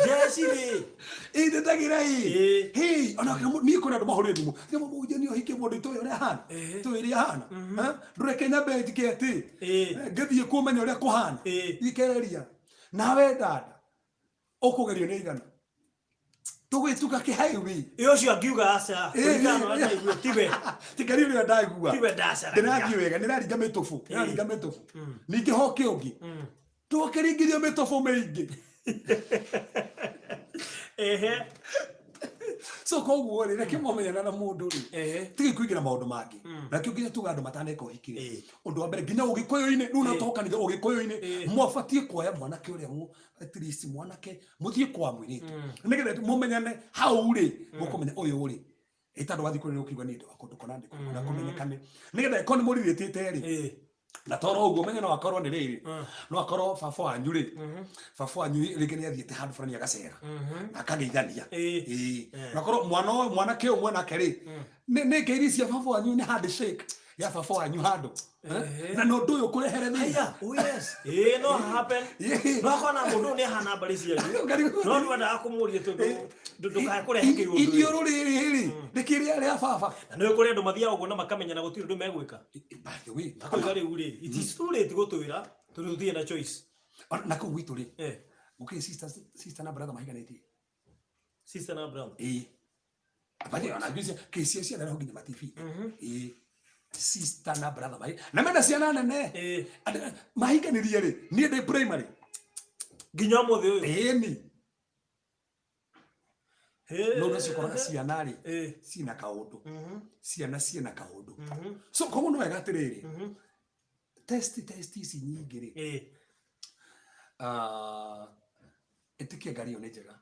Jesse ri itetagira hi ona ni kuna ndo mahore ndimu ndimo muje ni ohike mundu itoyo ri hana to iri hana ndure kenya be tiketi gathie kumenya uri kuhana ikereria nawe dada okugerio ni igana tugituka kihaiwi iyo cio angiuga aca kurikana na igwe tibe tikari uri ndaigua tibe ndaca ndinagi wega ndiraringa mitufu ningi hoke ungi tukiringirio mitufu meingi so koguo ri reke momenyana na mundu ri tigi kuigira maundu mangi na kio nginya tuga andu mataneka uhikire undu wa mbere nginya ugikoyo-ini nu na toka ni ugikoyo-ini mwafatie kuoya mwanake uria mu at least mwanake muthie kwa mwiritu nigetha mumenyane hau ri mukumenya uyu ri itandu wathi kuri ukigwa ni ndo akundu konandi na kumenyekane nigetha ekoni murirĩtĩte ri na toro uguo menye no akorwo ni riri no akorwo baba wanyu ri baba wanyu ringi ni athiete handu fulani agacera akageithania na korwo mwana ke umwe nake ri ni ngeiri cia baba wanyu ni handshake ya baba wanyu handu na no ndu uyu kurehere thia yes no happen no kona mundu ni hana mbari cia no ndwenda akumurie tundu ka kurehe kiru idio ruri ndikiria ria baba na no kuri andu mathia uguo na makamenya na gutiri ndu megwika by the way akogari uri it is too late gutwira tundu tutie na choice na ku witu ri okay sister na brother mahiganĩtie sister na brother abadi ona gise kesi cia na nginya matifi sister na brother mai na mena ciana nene mahiganĩrie ri ni ndi primary nginya muthi uyu ni no nacikora ciana ri cina kaundu ciana kaundu so koguo no wega atiriri test ici nyingi ri itikia ngari ĩyo nĩ njega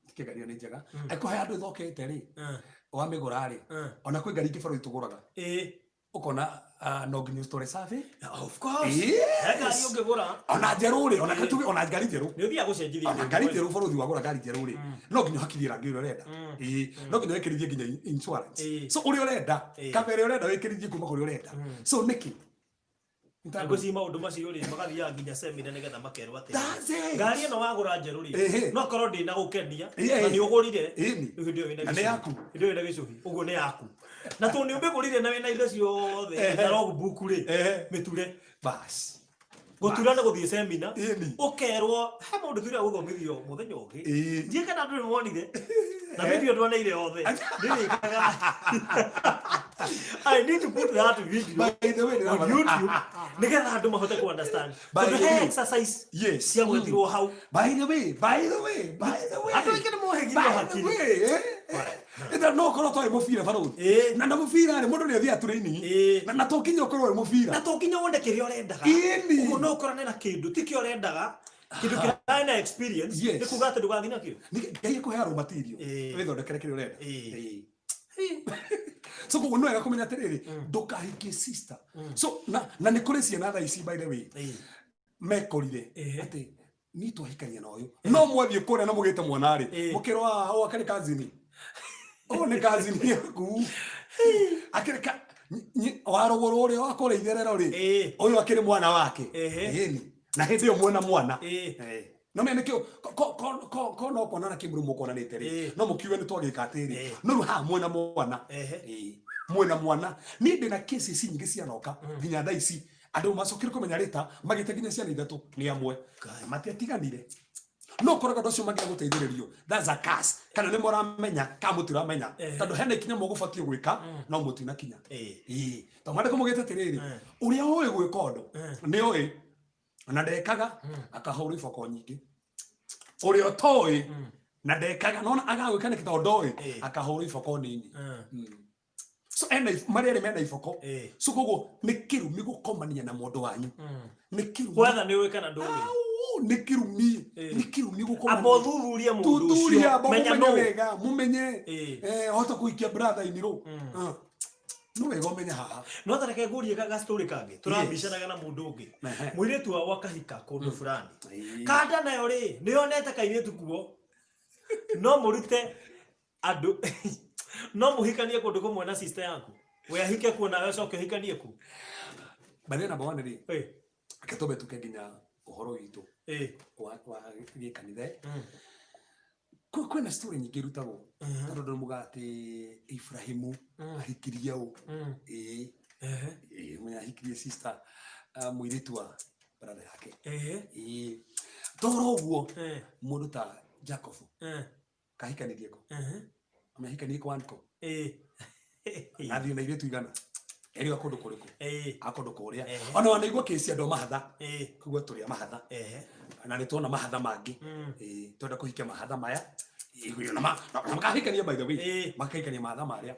itikia ngari ĩyo nĩ njega akuhe andu thokete ri wamigura ri ona kwi ngari ingĩ baro ituguraga ukona no nginya store survey of course ngari ungigura ona njeru ri ona katuge ona ngari njeru ni uthia gucenjithia ona ngari njeru baro thiwagura ngari njeru ri no nginya hakithira ngiri urenda no nginya wikirithie nginya insurance so uri urenda kamera urenda wikirithie kuma kuri urenda so niki Ngo ci maundu macio ri magathia nginya seminar nigetha makerwo atia ngari ino wagura njeru ri no korwo ndina gukenia na ni ugurire video wina gicuhi video wina gicuhi uguo ni yaku na tu ni umbigurire na wina indo ciothe na logbook ri miture bas gutura na guthie seminar ukerwo ha maundu turia guthomithio muthenya ungi ndie kana ndu wonire na video ndwaneire othe ndirikaga I need to put that video by the way on YouTube nigetha andu mahote ku understand the exercise yes cia gwitirwo hau by the way atu ikene mohegire hakiri enda no korwo toy mufira Farouk na na mufira ni mundu ni athia training na tokinya korwo mufira na tokinya wonde kiria urendaga ugo no korane na kindu tikio urendaga kindu kira na experience ni kuga ati ndugathi nakio ngai kuhe raw material withondekere kiria urenda so kugo no ega kumenya atiriri ndukahikie sister so na ni kuri ciana tha ici by the way mekorire ati ni twahikania na uyu no mwathie kuria na mugite mwana ri mukirwa o akari kazini o ni kazini yaku akireka warogoro uri wakoreitherero ri uyu akiri mwana wake ni na hindi yo mwana no me nikio ko no kona na kiburu mukona nite ri no mukiwe ni twagika atiri no ruha mwana ni ndina cases nyingi cianoka nginya tha ici andu macokire kumenya rita magite nginya ciana ithatu ni amwe matiatiganire no koraga docio magia guteithiririo that's a curse kana ni moramenya ka mutiramenya tondu hena ikinya mugubatie gwika no mutina kinya to mande kumugite tiriri uria uyi gwika undu ni uyi na ndekaga akahura iboko nyingi uria toy na ndekaga nona agagwika ni kitondoy akahura iboko nini so ena marere mena iboko so kogo ni kirumi gukomania na mundu wanyu ni kirumi kwatha ni wikana nduri ni kirumi gukomania abothururia mundu ucio menya no wega mumenye hota kuikia brother iniro no wega menya haha no tareke ngurie ga story kangi turambicanaga na mundu ungi mwiritu wa wakahika kundu fulani kanda nayo ri nionete kairitu kuo no murute andu no muhikanie kundu kumwe na sister yaku we ahike kuo na wewe ukihikanie ku bale na bwana ri akatobe tukenginya uhoro witu wa gikanithe kwena story nyingi rutagwo tondu mugati Ibrahimu ahikirie u mwe ahikirie sister mwiritu wa brother yake toro uguo mundu ta Jacob kahikanirie ko amehikanirie ko anko nathi na iretu igana eri akondo kuriku akondo kuria ona wanaigwa kesi ando mahatha kugwa turia mahatha na nitona mahatha mangi twenda kuhikia mahatha maya na makahikania by the way makahikania mahatha maria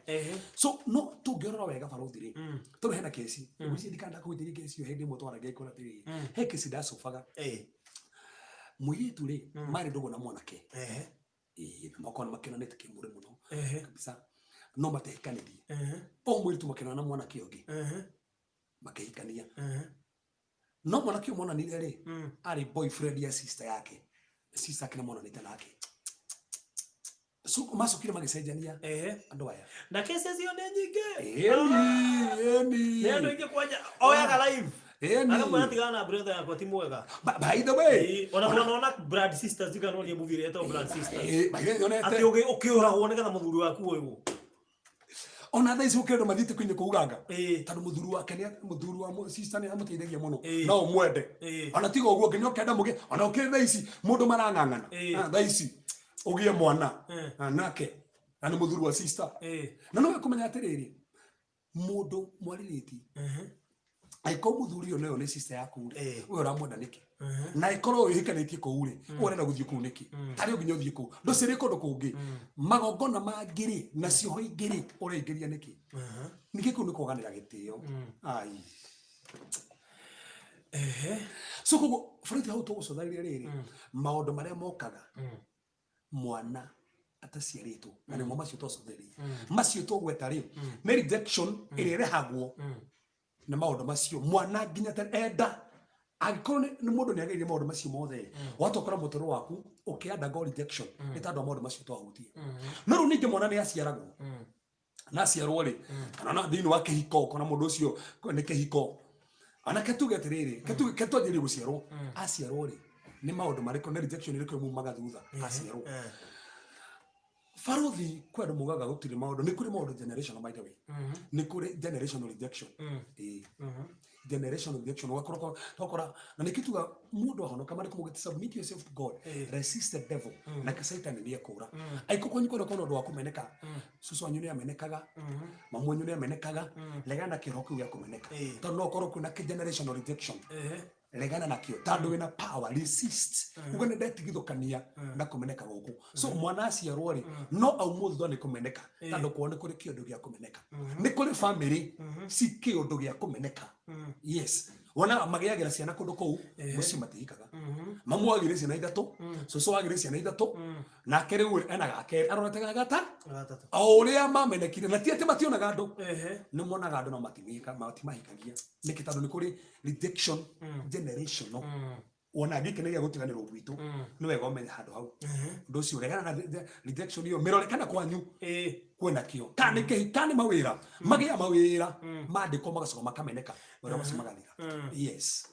so no tungirora wega Farouk ri tondu hena kesi uci ndikanda kuhitiria kesi yo hindi mutwara ngekora tiri he kesi ndacobaga muiritu ri mari ndogo na mwanake makona makenanete kimure muno kabisa no matehikanirie o mwiritu makena na mwanake ungi makehikania no mwanake mwana ni ri ari boyfriend ya sister yake sister yake mwana nita nake so masukire magicenjania andu aya na kesi cio ni nyingi ni andu ingi kwanja oyaga live ana mwana tigana brother yako ti mwega by the way ona blood sisters zikanoria movie reto blood sisters ati ukiuragwo nigetha muthuri waku uyu ona tha icio kendo mathite kwine kuuganga tondu muthuru wake ni muthuru wa sister ni amuteithagia muno no mwende ona tiga uguo nginya ukenda muge ona ukitha ici mundu marangangana tha ici ugie mwana nake na ni muthuru wa sister na no kumenya atiriri mundu mwaririti aiko muthuri yo ni sister yaku we uramwenda niki na ikoro ihikanitie ku uri urenda guthie ku niki tari nginya uthie ku ndocire kundu kungi magongona mangiri na cio ingiri uringiria niki niki ku ni kuganira gitio ai so kugo Farouk hau to gucotharia riri maundu maria mokaga mwana ataciaritwo na ni macio tocotharia macio tugweta ri ni rejection irehagwo na maundu macio mwana nginya ta enda agikoro ni mundu ni ageire maundu macio mothe watokora mutoro waku ukianda go rejection ni tandu maundu macio twahutie no ru ninge mwana ni aciaragwo na aciarwo ri kana na thini wa kihiko kana mundu ucio ni kihiko Anake tuge atiriri ketwajiri guciarwo aciarwo ri ni maundu mariko na rejection iriko mumaga thutha aciarwo Faruthi kwedu mugaga gutiri maundu ni kuri maundu generational by the way ni kuri generational rejection generational rejection wakora na nikituga mundu ahonoka mariko mugiti submit yourself to God resist the devil na kasaita ni yakura aiko kwenye kono ndo wakumeneka susu wanyu ni amenekaga mamunyu ni amenekaga legana kiroku ya kumeneka to no koro kuna generational rejection legana nakio tando wina power resist ugane detigithukania na kumeneka guku so mwana aciarwo ri no au mutho ni kumeneka tando kuone kuri kiondu gia kumeneka ni kuri family si kiondu gia kumeneka yes wana magiagira ciana kundu kou muci matihikaga mamu agire ciana ithatu susu agire ciana ithatu na keriu ena gake aronetega gata auria mamenekire na tiete mationaga andu ni monaga andu no matimahikagia nikitando ni kuri rejection generational ona gikenegia gutiganirwo gwitu ni wega umenye handu hau ndu cio regana na rejection iyo mirorekana kwanyu kwena kio kani mawira magia mawira mandiko magacoka makameneka wera macimaganira yes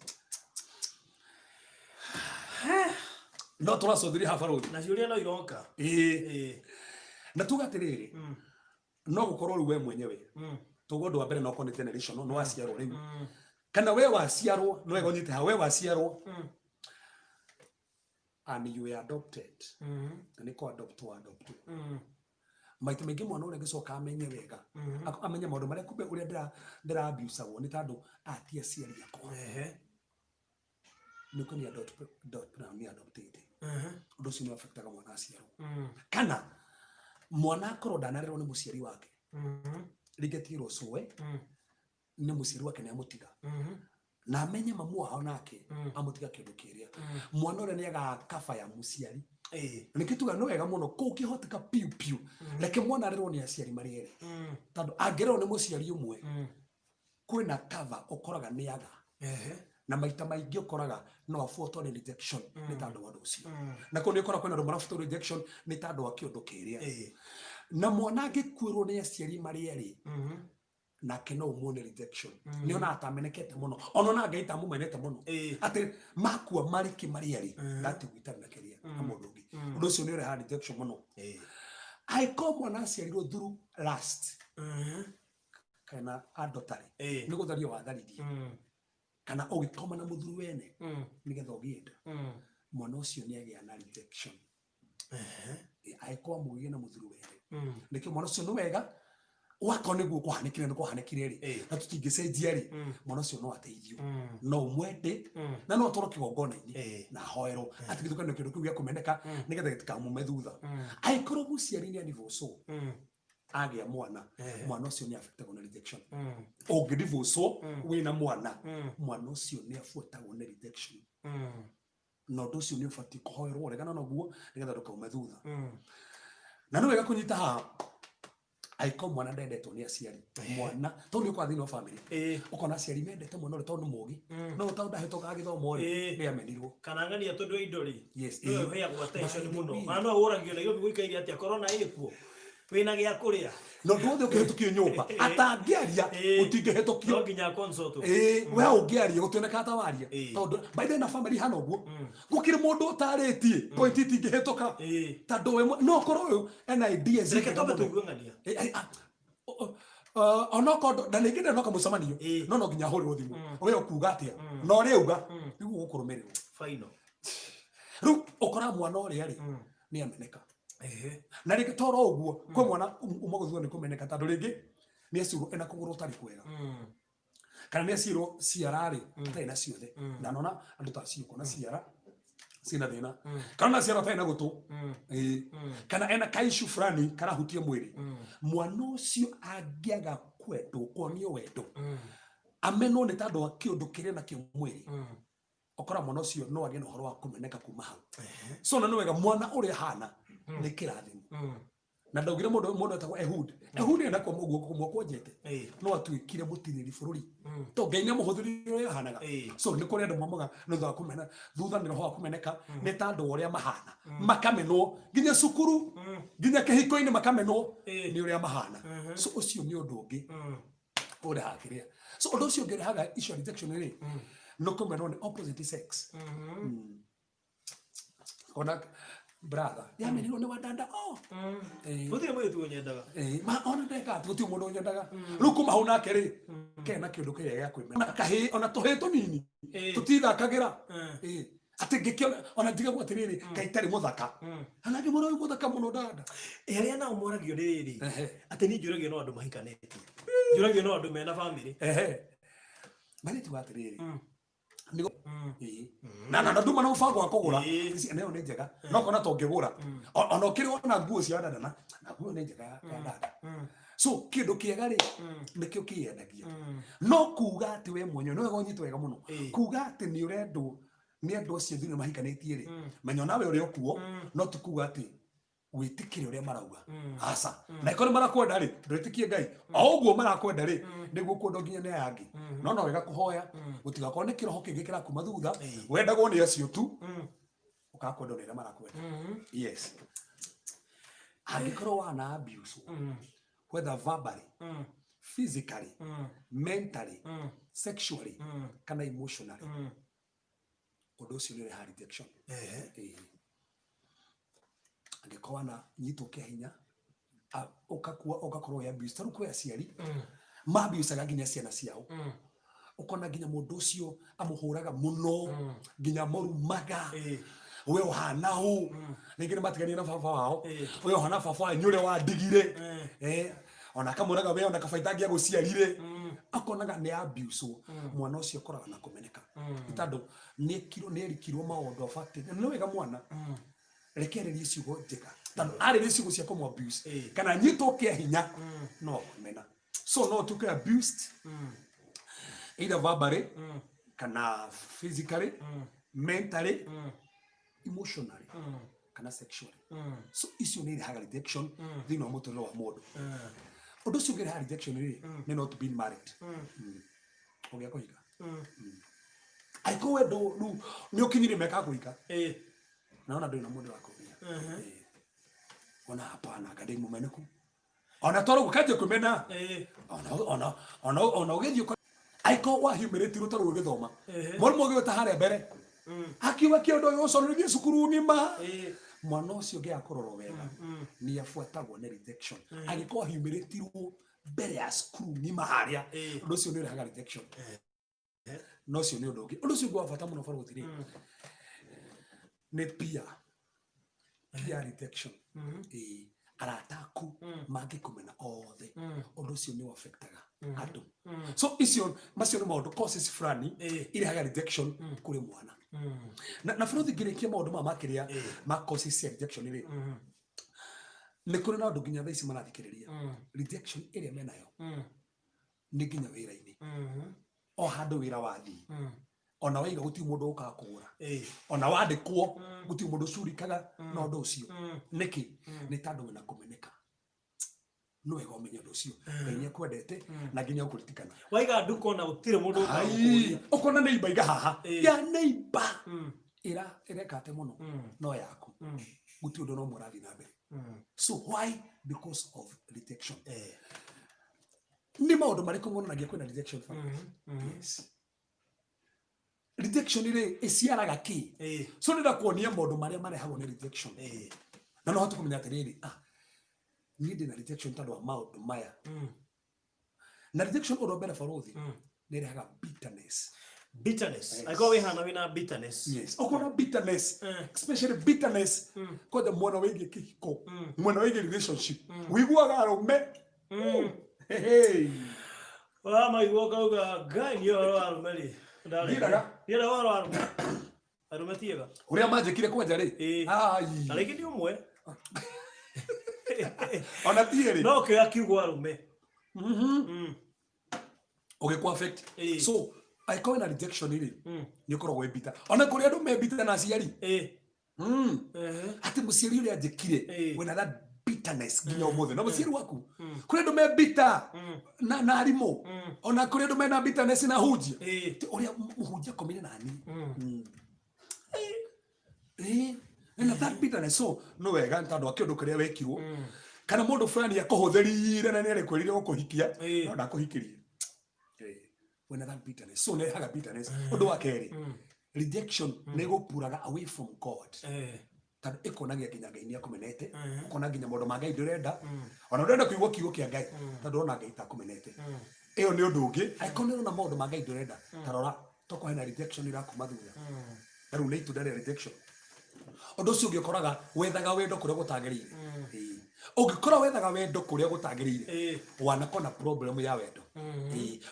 no turacodhiri ha Faruthi na ciuria no iroka na tugatiriri no gukorwo ri we mwenyewe tugondo wa mbere no kone generation no aciarwo riu kana we waciarwo no wega unyite ha we waciarwo and you were adopted ni ko adopt maite mengi mwana ule gicoka amenye wega amenye maundu maria kumbe uria ndira abuse wo ni tandu atia ciari yakwa ni ko ni adopt na ni adopted ndo sino affectaga mwana aciarwo kana mwana akoro ndanarerwo ni muciari wake rigetirwo suwe ni muciari wake ni amutiga na amenye mamu wao nake amutiga kindu kiria mwana ule ni agakaba ya muciari nikituga no wega muno ko kihoteka piu piu leke mwana arerwo ni aciari mariere tando angerwo ni muciari umwe kwina cover ukoraga ni aga na maita maingi ukoraga no afuatwo ni rejection ni tando wa rucio na ko ni ukora kwina ndo marafuatwo rejection ni tando wa kindu kiria na mwana angikwirwo ni aciari mariere na keno umone rejection ni ona atamenekete muno ona na ngaita mumenete muno ati makua mariki mariari ngati gwitana na keria amundugi undu cio ni ure ha rejection muno aiko mwana aciarirwo through last kana adotari ni guthario watharirie kana ugikoma na muthuru wene nigetha ugienda mwana ucio ni agia na rejection aiko mugie na muthuru wene nikio mwana ucio ni wega wako niguo kuhanekire ri na tutingicenjia ri mwana ucio no ateithio no umwende na no toro kigongona-ini na hoero atigithukana kindu kiu gia kumeneka nigetha gitikamume thutha aikoro muciari ni anivoso agia mwana ucio ni affectagwo na rejection ungidivoso wina mwana ucio ni afuatagwo na rejection no ndu ucio ni ufati kuhoerwo regana naguo nigetha ndukaume thutha na no wega kunyita ha aiko mwana ndendetwo ni aciari mwana to ni kwa thini wa family ukona aciari mendete muno tondu mugi no tondu hetoka githomo ri ni amenirwo kana ngania tondu indo ri no heagwo attention muno mana no uragio na yobi guikaire atia corona ikuo wina gia kuria no nduothe ukihetukio nyumba atangiaria utingihetukio no nginya consult we ungiaria gutioneka tawaria tondu by the na family hana uguo gukire mundu utaritie point itingihetoka tondu we no koro ena ideas reke tobe tuiguangania ona kondo na ningine no kamucamanio no nginya hori uthimu we ukuga atia no ri uga nigu gukurumirirwo final ru ukora mwana uri ari ni ameneka na rĩngĩ toro ũguo kwĩ mwana umagũthwo nĩ kũmeneka tondũ rĩngĩ nĩ acirwo ena kũgũrũ ũtarĩ kwega kana nĩ acirwo ciara rĩ atarĩ na ciothe na nona andũ ta acio kuona ciara ciĩna thĩna kana ciara atarĩ na gũtũ kana ena kaishu fulani karahutia mwĩrĩ mwana ũcio angĩaga kwendwo kuonio wendo amenwo nĩ tondũ wa kĩũndũ kĩrĩ na kĩo mwĩrĩ okora mwana ũcio no agĩe na ũhoro wa kũmeneka kuma hau so na nĩ wega mwana ũrĩa hana ni kirathimo na ndaugire mundu etagwo Ehud ena kwa muguo kumwakwenjete no atuikire mutiriri bururi to Ngai ni muhuthirire uria hanaga so ni kuri andu mamaga no tha kumena thutha ni roho wa kumeneka ni tandu uria mahana makamenwo nginya cukuru nginya kihiko-ini makamenwo ni uria mahana so ucio ni undu ungi ore hakiria so undu ucio ngerehaga icio rejection ri no kumena ni opposite sex ona brother yamerirwo ni wadanda gutire mwitu unyendaga ma ona ndeka gutire mundu unyendaga riu kuma hau nake ri kena kindu kiria gya kwimena kahi ona tuhi tunini tutithakagira ati ngikiona ona ndigagwo atiriri kaitari muthaka anage muro muthaka muno dada aria nao moragio riri ati ni njuragio no andu mahikanete njuragio no andu mena family mari tu atiriri nigo na nduma na ufango wa kugura ici nayo ni njega no kona to ngigura ona ukiri ona nguo cia dada na nguo ni njega ya dada so kindu kiega ri nikio kiendagia no kuga ati we mwenye no gonyitwe wega muno kuga ati ni urendo ni andu acio thini mahikanetie ri menyo nawe uri okuo no tukuga ati witikire uria marauga asa na ikore marakwenda ri ndutikie ngai oguo marakwenda ri niguo kundu nginya ne yangi no wega kuhoya gutigakorwo ni kiroho kingi kirakuma thutha wendagwo ni acio tu ukakwenda uria marakwenda yes angikorwo wana abuse whether verbally physically mentally sexually kana emotionally undu ucio ni reha rejection angĩkorwo na nyitwo kĩa hinya ugakorwo ya abuse taru kwa aciari ma abuse nginya ciana ciao ukona nginya mundu ucio amuhuraga muno nginya morumaga we ohana hu ningine matigania na baba wao we ohana baba nyure wa digire ona kamuraga we ona kabaitagia guciarire akonaga ni abuse mwana ucio koraga na kumeneka itandu ni kiro ni erikirwo maundu afate ni wega mwana rekereria ciugo njega tandu ari ciugo cia komo abuse kana nyito kia hinya no mena so no tuke abused either verbally kana physically mentally emotionally kana sexually so icio ni rehaga rejection thini wa muturire wa mundu undu ucio ngereha rejection ni not being married ugia kuhika aiko wendo ni ukinyire meka kuhika naona ndio na mundu wako ona hapana ngade mumeneku ona toro gukaje kumena ona ugethio aiko wa humility rutaro ugithoma murimo ugita hare mbere akiwa kiondo yoconorithie cukuru ngima mwana ucio ngia kuroro wega ni afuatagwo ni rejection agiko humility ru mbere ya cukuru ngima haria undu ucio ni rehaga rejection no cio ni undu ungi undu ucio gwa fata muno faro gutiri ni peer rejection arataku mangikumena othe undu ucio ni affectaga andu so icio macio ni maundu causes fulani irehaga rejection kuri mwana na frothi ngirikia maundu makiria ma causes rejection ri ni kuri na andu nginya thaici marathikiriria rejection iria menayo ni nginya wira-ini o handu wira wathi ona waiga guti mundu uka kugura ona wandikwo guti mundu curikaga no ndu ucio niki ni tandu na kumeneka no wega umenya ndu ucio ngai kwendete na nginya ukuritikana waiga nduko na gutire mundu uka ukona neighbor iga haha ya neighbor irekate muno no yaku guti undu no murathi na mbere so why? Because of rejection ni maundu mariko muno nagia kwena rejection yes rejection ile isiaraga ki so nenda kuonia maundu maria marehagwo ni rejection na no hatu kumenya atiriri ni ndina rejection tandu wa maundu maya na rejection oro bera farothi ni rehaga bitterness I go we hana wina bitterness yes okona bitterness especially bitterness kwa the mwana wege kiko mwana wege relationship wiguaga arume hey wa maigua kauga ngai yo arumeri Yera waro arumetiega uria manjikire kwanja ri ai ariki ni umwe ona tieri no ke akiugwa arume ugikwa affect so I call it rejection iri ni korwo we bitter ona kuri andu me bitter na ciari ati musiari uri ajikire when that bitterness nginya umuthe no musiari waku kuri andu me bitter na arimo ona kuri andu me na bitterness na hujia uria muhujia komire nani na that bitterness so no wega ntandu akiondu kiria wekirwo kana mundu fulani akuhutherire na ni ari kwirire gukuhikia no ndakuhikirie when that bitterness so ne haga bitterness undu wa keri rejection ne go puraga away from God tando ikonagia kinya Ngai ni akumenete ukona ginya mondo ma Ngai ndurenda ona ndurenda kuigwa kiugo kia Ngai tando ona Ngai takumenete iyo ni undu ungi aikonero na mondo ma Ngai ndurenda tarora toko hena rejection irakuma thutha daru nei tu dare rejection undu ucio ngikoraga wethaga wendo kuria gutagirire ungikora wethaga wendo kuria gutagirire wanakona problem ya wendo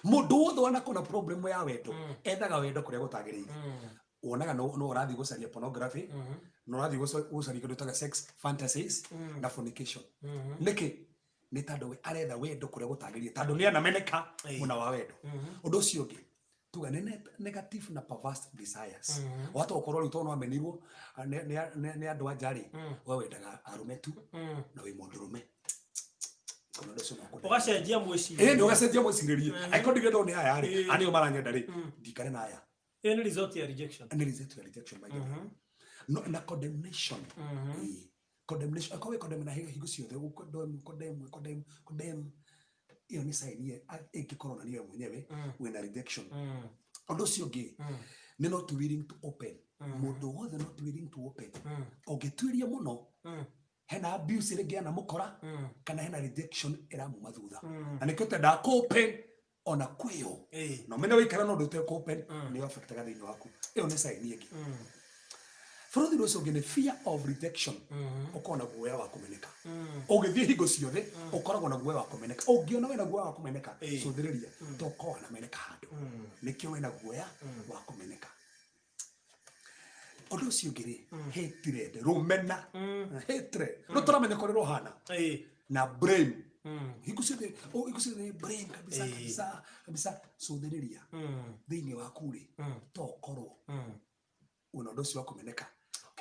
mundu wothe wanakona problem ya wendo ethaga wendo kuria gutagirire wonaga no urathi gucaria pornography no urathi gucaria kindu ta sex fantasies na fornication niki ni tando we aretha wendo kuria gutagirire tando ni anameneka muna wa wendo undu ucio ungi tuga negative na perverse desires watu okorwo ri tono amenirwo ne andu ajari we wendaga arume tu na we mundurume kono ndeso nako ugacenjia mwiciria ndio ugacenjia mwiciria aikondige ndo ni aya ari ani maranyenda ri ndikare na aya ni result ya rejection and result ya rejection by the way no na condemnation condemnation akawe condemn na higo ciothe condemn iyo ni sign ye ikikorona niwe mwenyewe wena rejection ondo ciongi ni not willing to open mundu wothe not willing to open ogitwiria muno hena abuse rege na mukora kana hena rejection iramu mathutha na nikyote da open ona kwio no mena wikara no ndute open ni affect ga thini waku iyo ni sign yeki for the reason again fear of rejection ukona guoya wa kumeneka ugithie higo ciothe ukoragwo na guoya wa kumeneka ungiona wena guoya wa kumeneka so thiriria toko na meneka handu nikio wena guoya wa kumeneka odo cio ngiri hatred rumena hatred rutoramenya korero hana na blame higo ciothe blame kabisa so thiriria thini wa kuri tokorwo una odo cio wa kumeneka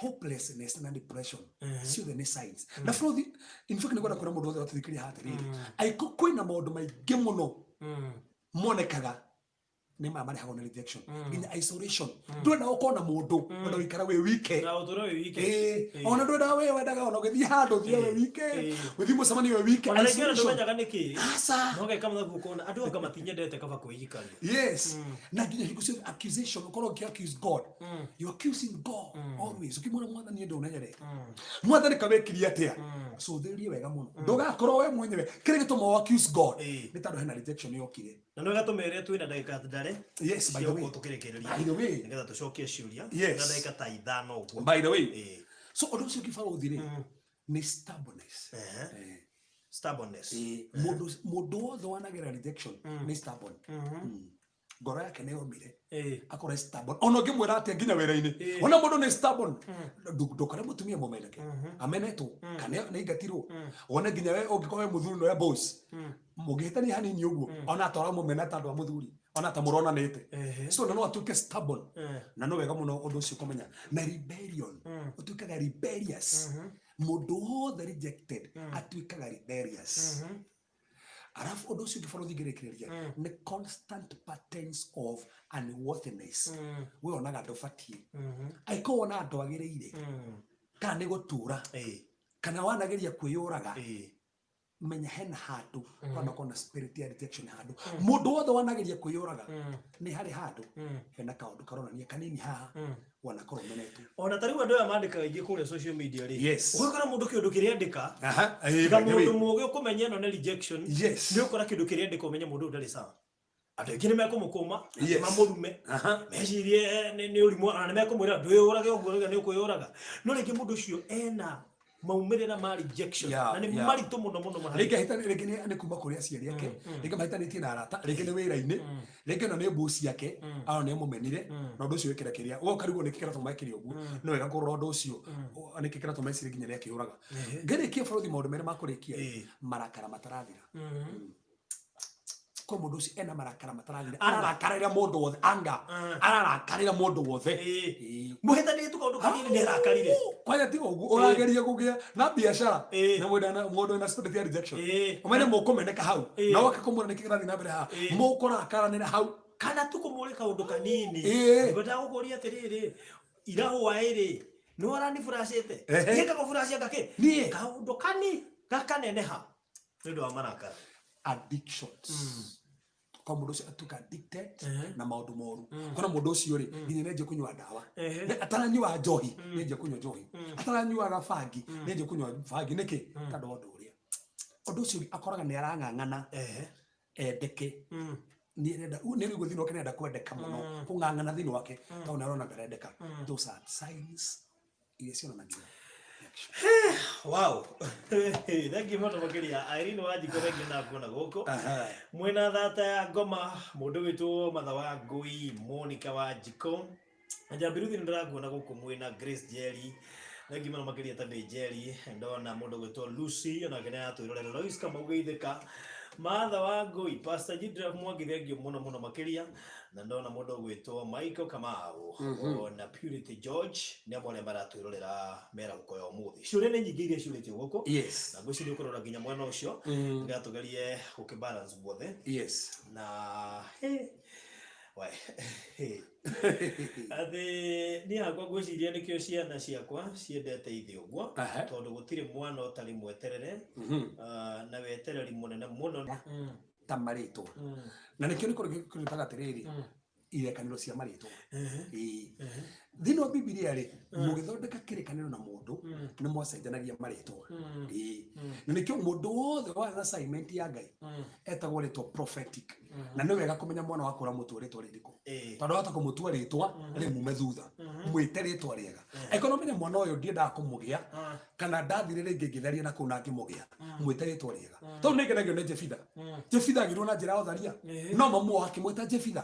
hopelessness and depression see the signs na from the in fact ngora kora mundu wothe wathikiri hatiriri aiko kwina maundu maingi muno monekaga ni mama ni hagona rejection in isolation ndwenda ukona mundu wenda wikara we wike na uthura we wike ona ndwenda we wendaga ona githii handu thie we wike guthi mucemani we wike ona ngena ndomenyaga niki no ge kama gukona andu anga matinyendete kaba kuigikaria yes na nginya higo cio accusation ukoro ki accuse God you accusing God always ukimwona mwathani ndo unanyere mwathani kabekiria atia so theri wega muno ndugakorwo we mwenyewe kire gitumo accuse God ni tando hena rejection yokire na no gatumere twina ndagika ndare yes by the way tukirekereria by the way ngetha tucokie ciuria na ndagika ta ithano uguo by the way so odo cio kifaro uthire ni stubbornness stubbornness mundu wothe wanagera rejection ni stubborn ngoro yake ne omire akora stubborn ono ngimwera ati nginya wera-ini ona mundu ni stubborn ndukore mutumia mumeneke ameneto kana na igatirwo ona nginya we ungikorwo muthuri no ya boss mugihitani hanini uguo ona atora mumena tandu wa muthuri ona ta murona nete so no atuke stubborn na no wega muno undu ucio kumenya na rebellion utukaga rebellious mundu wothe rejected atuikaga rebellious arafu undu ucio ngifaro thigerekereria ni constant patterns of unworthiness we onaga ndofatie aiko ona andu agiriire kana ni gutura kana wanageria kwiyuraga menya hena handu ona kona spirit ya rejection handu mundu wothe wanageria kwiyuraga ni hari handu hena kaundu karonania kanini haha wanakorwo menetu ona tariu andu aya mandikaga ingi kuria social media ri yes ukora mundu kiundu kiria ndika mundu mugi ukumenya no rejection ni ukora kindu kiria ndika umenya mundu ndari sawa andu ingi ni mekumukuma mamurume mecirie ni urimu ana ni mekumwira nduyurage uguo ni ukuyuraga no ringi mundu ucio ena maumirira ma rejection na ni maritu muno mahari ringi hitani ringi ni kuma kuria ciari yake ringi mahitanitie na arata ringi ni wira-ini ringi no ni boss yake ao ni mumenire na undu ucio wikira kiria wo karigwo ni kikira tumaikiri uguo no wega kurora undu ucio ni kikira tumaiciri nginya ria kiuraga ngerikia borothi maundu mere makurikia marakara matarathira kwa mundu ucio ena marakara matarathira arakarira mundu wothe anga arakarira mundu wothe muhitani tu kaundu kanini ni arakarire kwaya ti uguo urageria kugia na biashara na mundu na spirit ya rejection umene mukumeneka hau na wakakumura ni kirathi na mbere ha mukurakara hau kana tu kumurika undu kanini ngwenda gukuria atiriri irahuwa iri ni warani furashite yeka ko furashia gake kaundu kani gakanene ha ndio wa marakara addictions kwa mundu ucio atuka addicted na maundu moru kuna mundu ucio ri nginya neje kunywa ndawa ataranyua njohi neje kunywa njohi ataranyua gabangi neje kunywa bangi niki tondu undu ucio akoraga ni arang'ang'ana endeke ni rigo thino kenenda kwendeka muno kung'ang'ana thino wake tondu narona ndarendeka those are signs cionanagia. Wow. Thank you muno makiria Irene Wanjiku thank you na kuona guku mwena thata ya ngoma mundu witwo Matha wa Ngui Monica Wanjiku njambiruthi ndirakuona guku mwena Grace Jerry thank you muno makiria tabe Jerry ndona mundu witwo Lucy ona kena atwirorera Lois kama ugeithika Matha wa Ngui Pastor Jidra Mwangi thank you muno makiria na ndona mundu gwitwo Michael Kamau na Purity George ni amwe maratwirorera mera gukoya umuthi chure ni nyingi iria chure guko yes na ngwiciria ukorora nginya mwana ucio ngatugarie ukibalance bothe yes na ati ni hakwa ngwiciria nikio ciana ciakwa ciendete ithi uguo tondu gutire mwana utari mweterere na wetereri munene muno ta marito na nikio nikuritaga atiriri irekaniro cia marito thino Biblia ri mugithondeka kirikaniro na mundu ni mwacenjanagia marito na nikio mundu wothe wa assignment ya Ngai etagwo ritwa prophetic na ni wega kumenya mwana wakura mutu ritwa ririko tondu hata kumutua ritwa ri mume thutha mwite ritwa riega ekonomenya mwana uyu ndienda kumugia kana ndathire ringi ngitharia na kuna ngimugia mwite ritwa riega tondu ningenagio ni Jefitha agirwo na njira utharia no mamu wake mwita Jefitha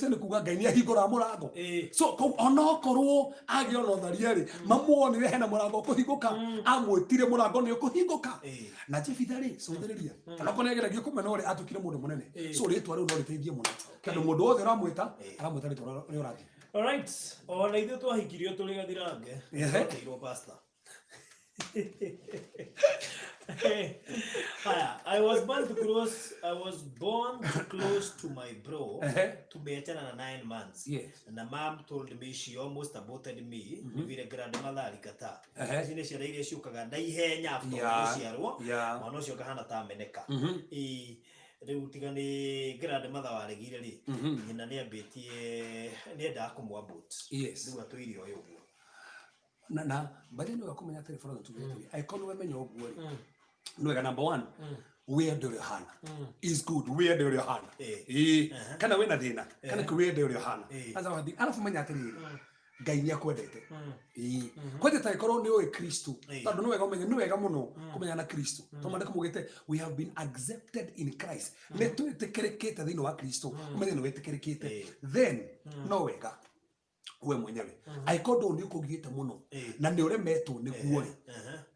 ni kuga Ngai ni ahingura murango so onokorwo agiona utharia ri mamu onire hena murango kuhinguka amwitire murango ni ukuhinguka na Jefitha ri cuthiriria kana kone ageragio kumena uri atukire mundu munene so ritwa riu no riteithie muno kandu mundu wothe aramwita ritwa ri urathi. All right, ona ithu twahikirio tuli gathirange twatirwo pastor I was born close to my bro to be na 9 months. Yes. And the mom told me she almost aborted me. Vile grandmother alikata. Zine ciana iria ciukaga na ihenya after ciarwo. Mwana ucio kahana ta ameneka. Riu tiga ni grandmother waregire ri. Nyina ni ambitie ni enda kumwabot. Riu atwirio uyu uguo. Na badeni wa kumenya telefoni tugetwe aikonu wemenya uguo ri nwega number 1 wende uri hana is good wende uri hana kana wena thina kana ku wende uri hana aza wadi alafu menya atiriri Ngai ni akwendete kwendete ikorwo ni uwe Kristo tondu nwega umenya nwega muno kumenya na Kristo tomande kumugite we have been accepted in Christ ne twitikirekete thini wa Kristo umenya ni witikirekete then no wega we mwenyewe aikondo ni ukugite muno na ni uremetwo ni guori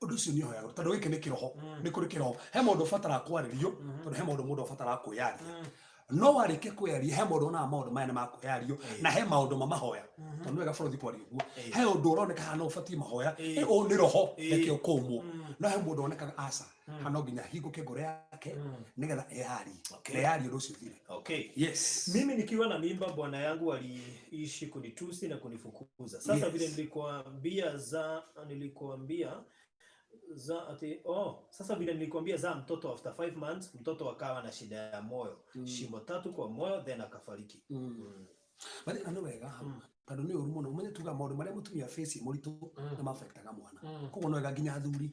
undu cio ni hoya tondu giki ni kiroho ni kuri kiroho he mundu fatara kwaririo tondu he mundu fatara kuyaria no warike kuyaria he mundu na maundu maya ma kuyario na he maundu mamahoya tondu wega borothi kwari guo he undu uroneka hana ufati mahoya o ni roho ekio kumu no he mundu oneka asa hano ginya hinguke ngore yake nigetha eyari undu ucio thire. Okay, yes, mimi nikiwa na mimba bwana yangu aliishi kunitusi na kunifukuza. Sasa vile nilikuambia sasa vile nilikwambia za mtoto after 5 months mtoto akawa na shida ya moyo shimo 3 kwa moyo then akafariki. Bali anowega tondu ni uru muno umenye tuga maundu maria mutumia face muritu na mafectaga mwana koguo no wega nginya athuri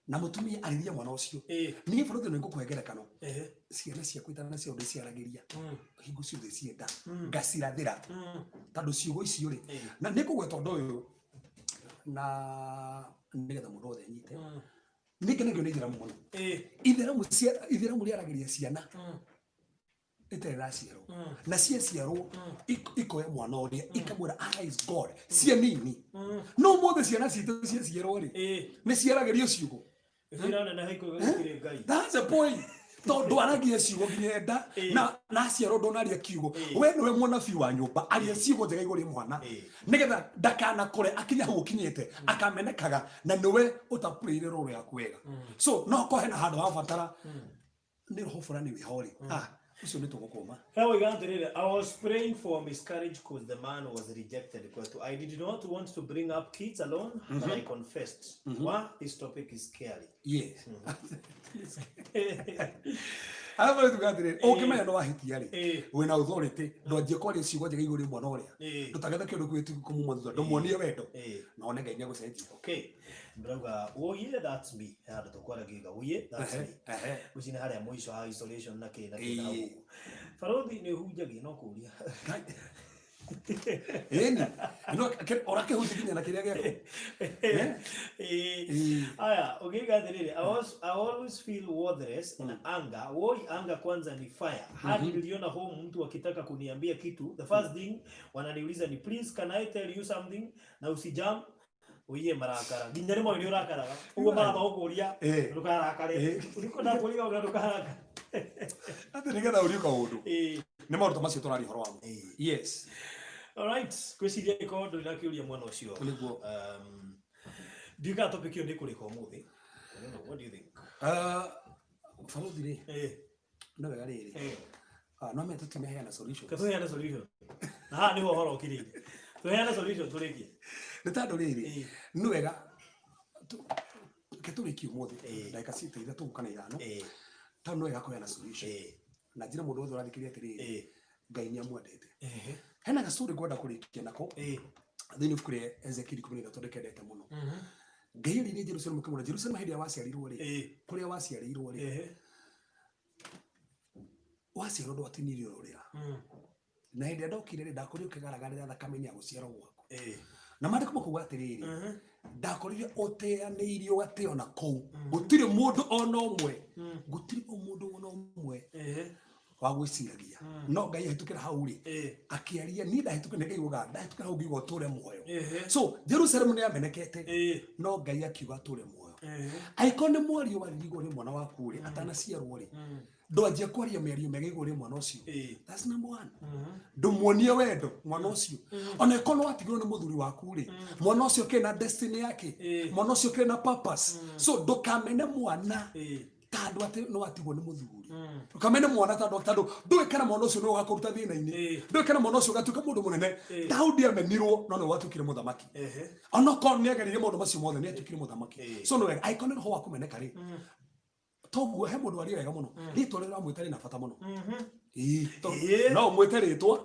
na mutumia arithia mwana ucio ni borothi no ngukuhengerekano ciana cia kwitana na cio ndu ciaragiria hingo ciothe cienda ngacirathira tondu ciugo icio ri na ni kugwe tondu uyu na nigetha mundu othe nyite nikenagio ni njira muno itheramu riaragiria ciana eterera ciaro na ciarwo ikoya mwana uria ikamwira is God cia nini no mothe ciana citu ciarwo ri ni ciaragirio ciugo thirana na haiko gakire Ngai. That's the point. Tondu aragia ciugo nginyenda na ciaro ndonaria kiugo we niwe munabii wa nyumba aria ciugo njega iguri mwana nigetha ndakana kure akinya hu kinyete akamenekaga na niwe utaprire roro ya kwega so no ko hena handu ha fatara ni roho fulani wi hori ucio ni tugukoma. How we got there? I was praying for miscarriage because the man was rejected. Because I did not want to bring up kids alone, but I confessed. This topic is scary. Yes. Alafu tugatire ukimenya no wahitia ri wina authority ndwanjie kwaria ciugo njega iguru mwana uria ndutagetha kindu kwitu kumumutha ndomuonie wendo na one Ngai niagucenjia. Okay, mbrauga woye that's me hada tukwara giga woye that's me ucine haria mwisho ha isolation na kina huko Farodhi ni hujagia no kuria eni no orake hujiginya na kiria giako aya ugiga thiriri I always feel worthless in anger. Woi anger kwanza ni fire. Hadi niliona home mtu akitaka kuniambia kitu, the first thing wananiuliza ni please can I tell you something, na usijam uiye marakara ginyari mo ni urakara ugo baba uguria rukarakare uriko na kuliga ugarukaraka ate nigetha uriko undu ni maundu macio turari horo wamo. Yes, all right, kwiciria iko ndu na kiuria mwana ucio diga topic yo ni kurika umuthi. What do you think? Farodhi ri no wega riri no me tumeheana solution kathuheana solution na ni horo ukiri tuheana solution turiki ni tando riri no wega keturi kiumuthi dakika sita ithatu kana ithano tando wega kuheana solution na njira mundu wothe urathikiria atiriri Ngai ni amwendete hena gasuri gwenda kurikia nako thini ukure Ezekiel 13 ndekendete muno Ngai riri Jerusalem kamuna Jerusalem hindi ya waciarirwo ri kuria waciarirwo ri waciarwo ndwatinirio ruria na hindi ndokire ri ndakuri ukigaragarira thakame ya guciarwo gwaku na mandiko makuga atiriri ndakorire uteaniirio gateo na kou gutiri mundu ona umwe gutiri mundu ona umwe wa gwiciragia no Ngai ahitukira hau ri akiaria ni ndahitukira Ngai uga ndahitukira hau ngigo ture muoyo. So Jerusalem ni amenekete no Ngai akiuga ture muoyo aikone mwario wa rigo ri mwana waku ri atana ciarwo ri ndwanjie kwaria miario mega iguru mwana ucio. That's number 1. Ndumuonie wendo mwana ucio ona ikono watigirwo ni muthuri waku ri mwana ucio kena destiny yake mwana ucio kena purpose. So ndukamene mwana tando ati no atigwo ni muthuri ukamene mwana tando ndwikana mwana ucio no gakuruta thina-ini ndwikana mwana ucio gatuka mundu munene Daudi amenirwo no no watukire muthamaki ona kon ni agerire mundu macio mothe ni atukire muthamaki. So no wega icon ho wakumeneka ri toguo he mundu ari wega muno ritwa rira mwitari na bata muno no mwitari ritwa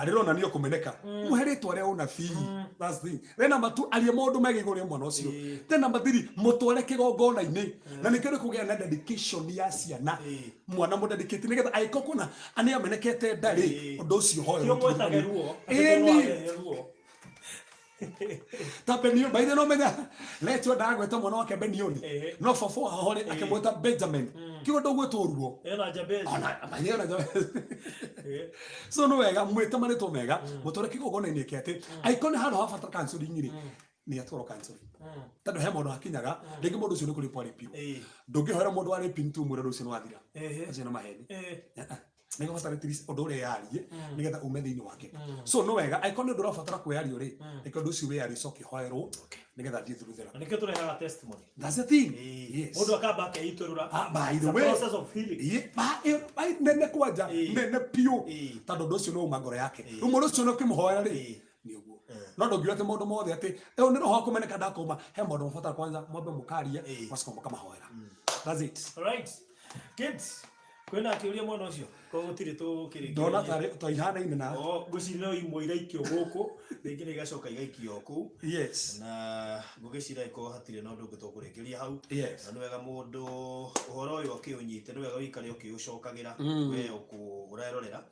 rirona niyo kumeneka muheritwa ria una fi. That's the thing. Then number 2 alie mundu megigore mwana ucio. Then number 3 mutware kigongona-ini na nikiri kugia na dedication ya ciana mwana mu dedicate nigetha aiko kuna ani amenekete ndari undu ucio hoyo kio mwetageruo Tapenio by the no menya letwa ndagweta mwana wake Benioni no fofo hore akimweta Benjamin kigo ndogwetwo ruo ena Jabez ona Jabez. So no wega mweta marito mega mutore kigongona-ini kiate aikone hano hafata counseling ri ni atoro counseling tando he mundu akinyaga ringi mundu ucio ni kuri pori piu ndungihora mundu ari pintu murero ucio no athira acio no maheni niko fatara tiri undu uri yarie nigetha ume thiini wake. So no wega aikone ndu rafatara kweyario ri niko ndu ucio we ari coki hoerwo nigetha thii through therapy niko turehaga testimony. That's the thing. Yes, mundu akamba akeiturura by the way process of healing by nene kwanja nene piu tando ndu ucio no magoro yake mundu ucio no kimuhoera ri ni uguo no ndungiwa ati mundu mothe ati ni roho kumeneka ndakoma he mundu mafatara kwanza mwambe mukaria wasiko kamahoera. That's it. All right kids kwena akiuria mwana ucio ko gutire tu kiriki ndona tare to ihana ine na gucira imo iraikio guku ringi ni gacoka igaikio ku. Yes, na gugicira iko hatire no ndungi to kurikiria hau yes na ni wega mundu uhoro uyu akiunyite ni wega wikare ukiucokagira we urerorera.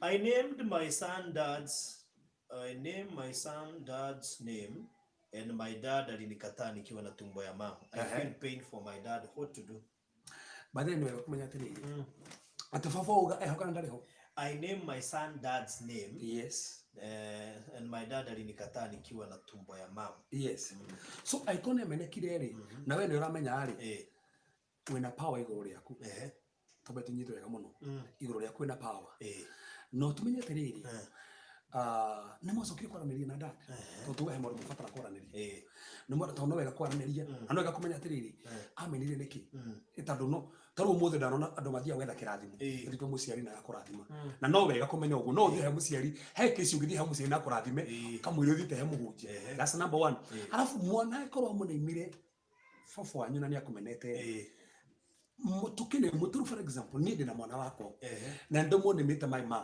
I named my son dad's name and my dad alinikataa nikiwa na tumbo ya mama. I feel pain for my dad. What to do? Baadaye ndio kumenya atiri atafafoga hakana ndariho. I named my son dad's name. Yes, and my dad alinikataa nikiwa na tumbo ya mama. Yes. So icon amenekire ri na we ndio uramenya ari wena power iguru riaku tobe tunyito wega muno iguru riaku wena power no tumenye atiriri nä mwacokire kwaranä na dad tondå he maå ndå mabatara kwaranä tondå no wega kwaranä na no wega kå menya atä rä rä amenire nä kä tondå no tarå må thä ndanona andå mathiaga gwetha kä rathimo thikå må ciari na yakå rathima na no wega kå menya å guo no thiä he må ciari he kä cio ngä thiä he må ciari na kå rathime kamwä rä å thiä te he må hunjia. That's number 1. Arabu mwana akorwo må naimire baba wanyu na nä akå menete tukine muturu for example ni ndina mwana wakwa na ndomo ni mita my mom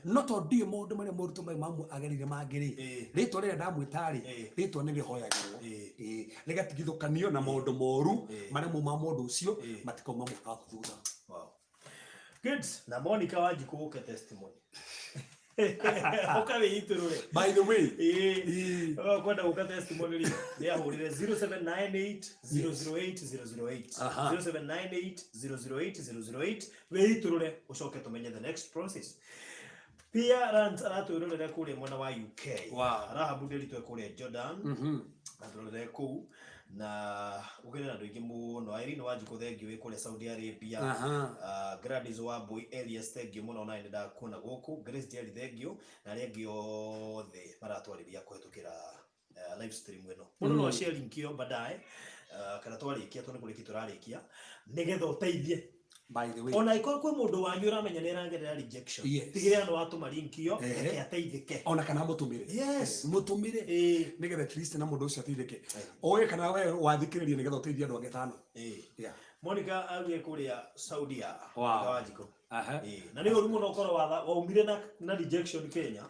no to ndi mundu mane murutu my mom agerire mangiri ritwa rire ndamwitari ritwa ni rihoyagirwo rigatigithukanio na maundu moru mane mu ma mundu ucio matikauma mwaka thutha. Wow, good. Na Monica Wanjiku uke testimony okawe iturure by the way kwenda uka testimony ri ya hurire 0798 008 008 0798 008 008 we iturure ucoke tumenye the next process. Pia araturure kule mwana wa UK Rahabu Nderitu kule Jordan aturure ku na ugerera andu ingi muno Irene Wanjiku thengio kule Saudi Arabia Gladys Wambui Elias thengio muno na nda kuona guku Grace Jerry thengio na rengi othe maratwarithia kuhetukira live stream eno muno no share link yo baadaye kana twarikia tu nikulikia turarikia nigetha uteithie. By the way, ona iko kwa mundu wanyu uramenya ni rangerera rejection tigire andu watuma link yo ateithike ona kana mutumire mutumire nigetha Kristo na mundu ucio ateithike oe kana we wathikiririe nigetha uteithie andu ange tano. Monica arie kuria Saudi Wanjiku na ni uri muno ukoro waumire na rejection Kenya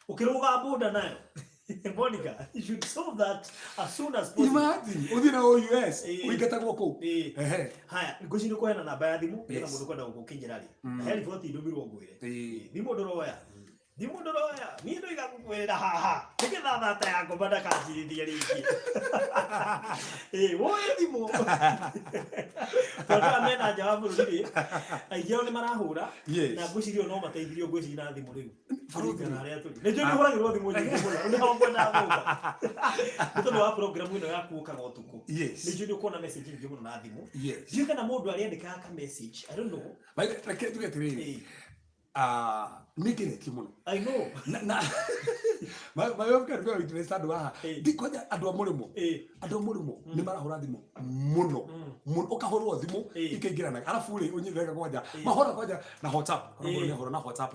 ukiruga boda nayo Monica, you should solve that as soon as possible. Imagine, udina o US, uigeta guko. Haya, ngoci ni kuhena namba ya thimu, ngetha mundu kwenda gukinjira ri. Heli voti ndumirwo ngwire. Thimu ndoroya. Thimu ndoroya. Ni ndo igakukwira haha. Nigetha thata yako bada kanjirithia ringi. Woe thimu. Bada mena jawabu ruri. Aigeo ni marahura na ngwicirio no mateithirio ngwiciria na thimu riu. Faruka na aria tuli. Nejo ni horagirwo thimu nyingi muno. Ni hongo na ngoga. Nitondo wa program ino yaku ukaga utuku. Nejo ni ukona message nyingi muno na thimu. Jika na mundu ariandika aka message. I don't know. Like tugetiriri. Nigireti muno. I know. Na mayofika ndio interest andu haha. Ndikoja andu amurimo. Andu amurimo ni marahura thimu muno. Muno ukahorwo thimu ikaingirana. Alafu ri unyirega kwaja. Mahora kwaja na WhatsApp. Kana mundu ni hora na WhatsApp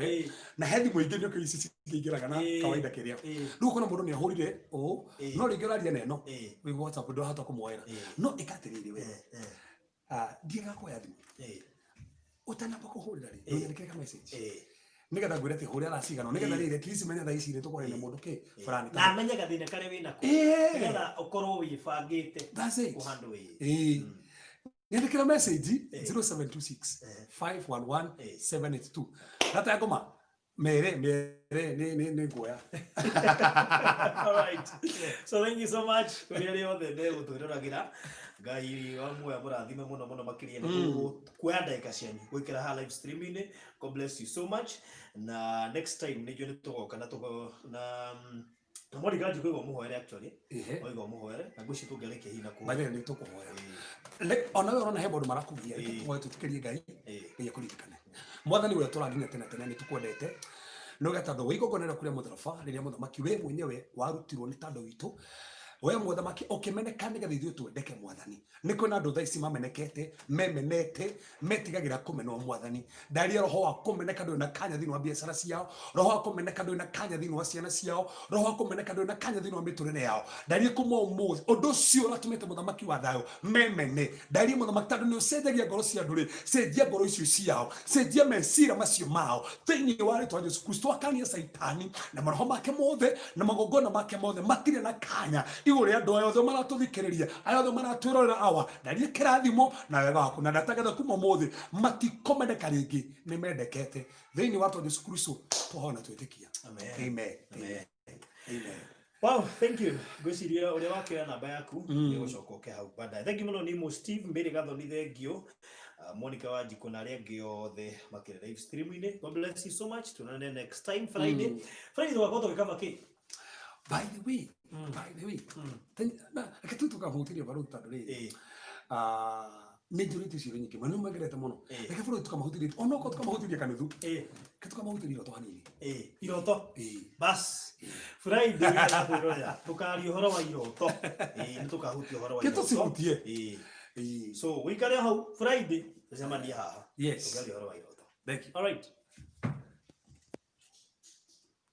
na hethi muingi ni ukisi ikaingiraga na kawaida kiria. Riu kuna mundu ni ahurire no ringiraria neno. We WhatsApp ndo hata kumwoera. No ikatiriri we. Ndiga kwa thimu. Utanapa kuhurira ri. Ndikeka message. Nigetha ngwire ati huria aracigana nigetha rire Kristo menya tha ici ri tukore na mundu ke fulani na menya gathina kare wina ku nigetha ukorwo wibangite kuhandu wi nyandikira message 0726 511 782 hata ngoma mere ni ngoya. All right, so thank you so much kuri othe nde guturiragira Ngai wa muoya murathime muno muno makiria ni kuoya ndagika cianyu gwikira ha live streaming. God bless you so much, na next time ni jone tugoka na tugo na Monica Wanjiku igo muhoere actually oigo muhoere na guci tungereke hina ku bale ni tukuhoera ona we ona hebo marakugia tukoe tutukirie Ngai ya kuririkana mwathani we turaginya tena tena ni tukwendete no gatando wigo gonera kuria mutharafa riria muthamaki we mwenyewe warutirwo ni tando witu we muthamaki ukimeneka nigetha ithuĩ twendeke mwathani ni kwina andu thaa ici mamenekete memenete metigagira kumenwo mwathani ndaria roho wa kumeneka ndũ na kanya thĩinĩ wa biacara ciao roho wa kumeneka ndũ na kanya thĩinĩ wa ciana ciao roho wa kumeneka ndũ na kanya thĩinĩ wa mĩtũrĩre yao ndaria kuma ũmũthĩ ũndũ ũcio ũratũmĩte mũthamaki wa thayũ memene ndaria mũthamaki tondũ nĩ ũcenjagia ngoro cia andũ rĩ cenjia ngoro icio ciao cenjia meciria macio mao thĩinĩ wa rĩtwa Jesũ Kristo akania Saitani na maroho make mothe na magongona make mothe matirĩ na kanya igũrĩ andũ aya othe maratũthikĩrĩria aya othe maratwĩrorera awa ndaria kĩrathimo na wega waku na ndatagetha kuma ũmũthĩ matikomeneka rĩngĩ nĩ mendekete thĩinĩ wa rĩtwa Jesũ Kristo twahona twĩtĩkia. Amen. Wow, thank you. Gwiciria uria wakira namba yaku ni gucoka uke hau baadaye. Thank you muno ni Mo Steve mbere gathoni thengio Monica Wanjiku na aria othe makire live streaming. God bless you so much. Tunane next time Friday. Friday twakoto gikava ki by the way na akatutuka hutiria baruta ndore majority ciringi kimwe magerete muno reke buru tukamahutiria onoko tukamahutiria kanithu tukamahutiria iroto hanini iroto bas Friday ya kuroya tukari uhoro wa iroto ni tukahutia uhoro wa iroto tusihutie so wikare hau Friday tusemania haha tukari uhoro wa iroto. Thank you. All right.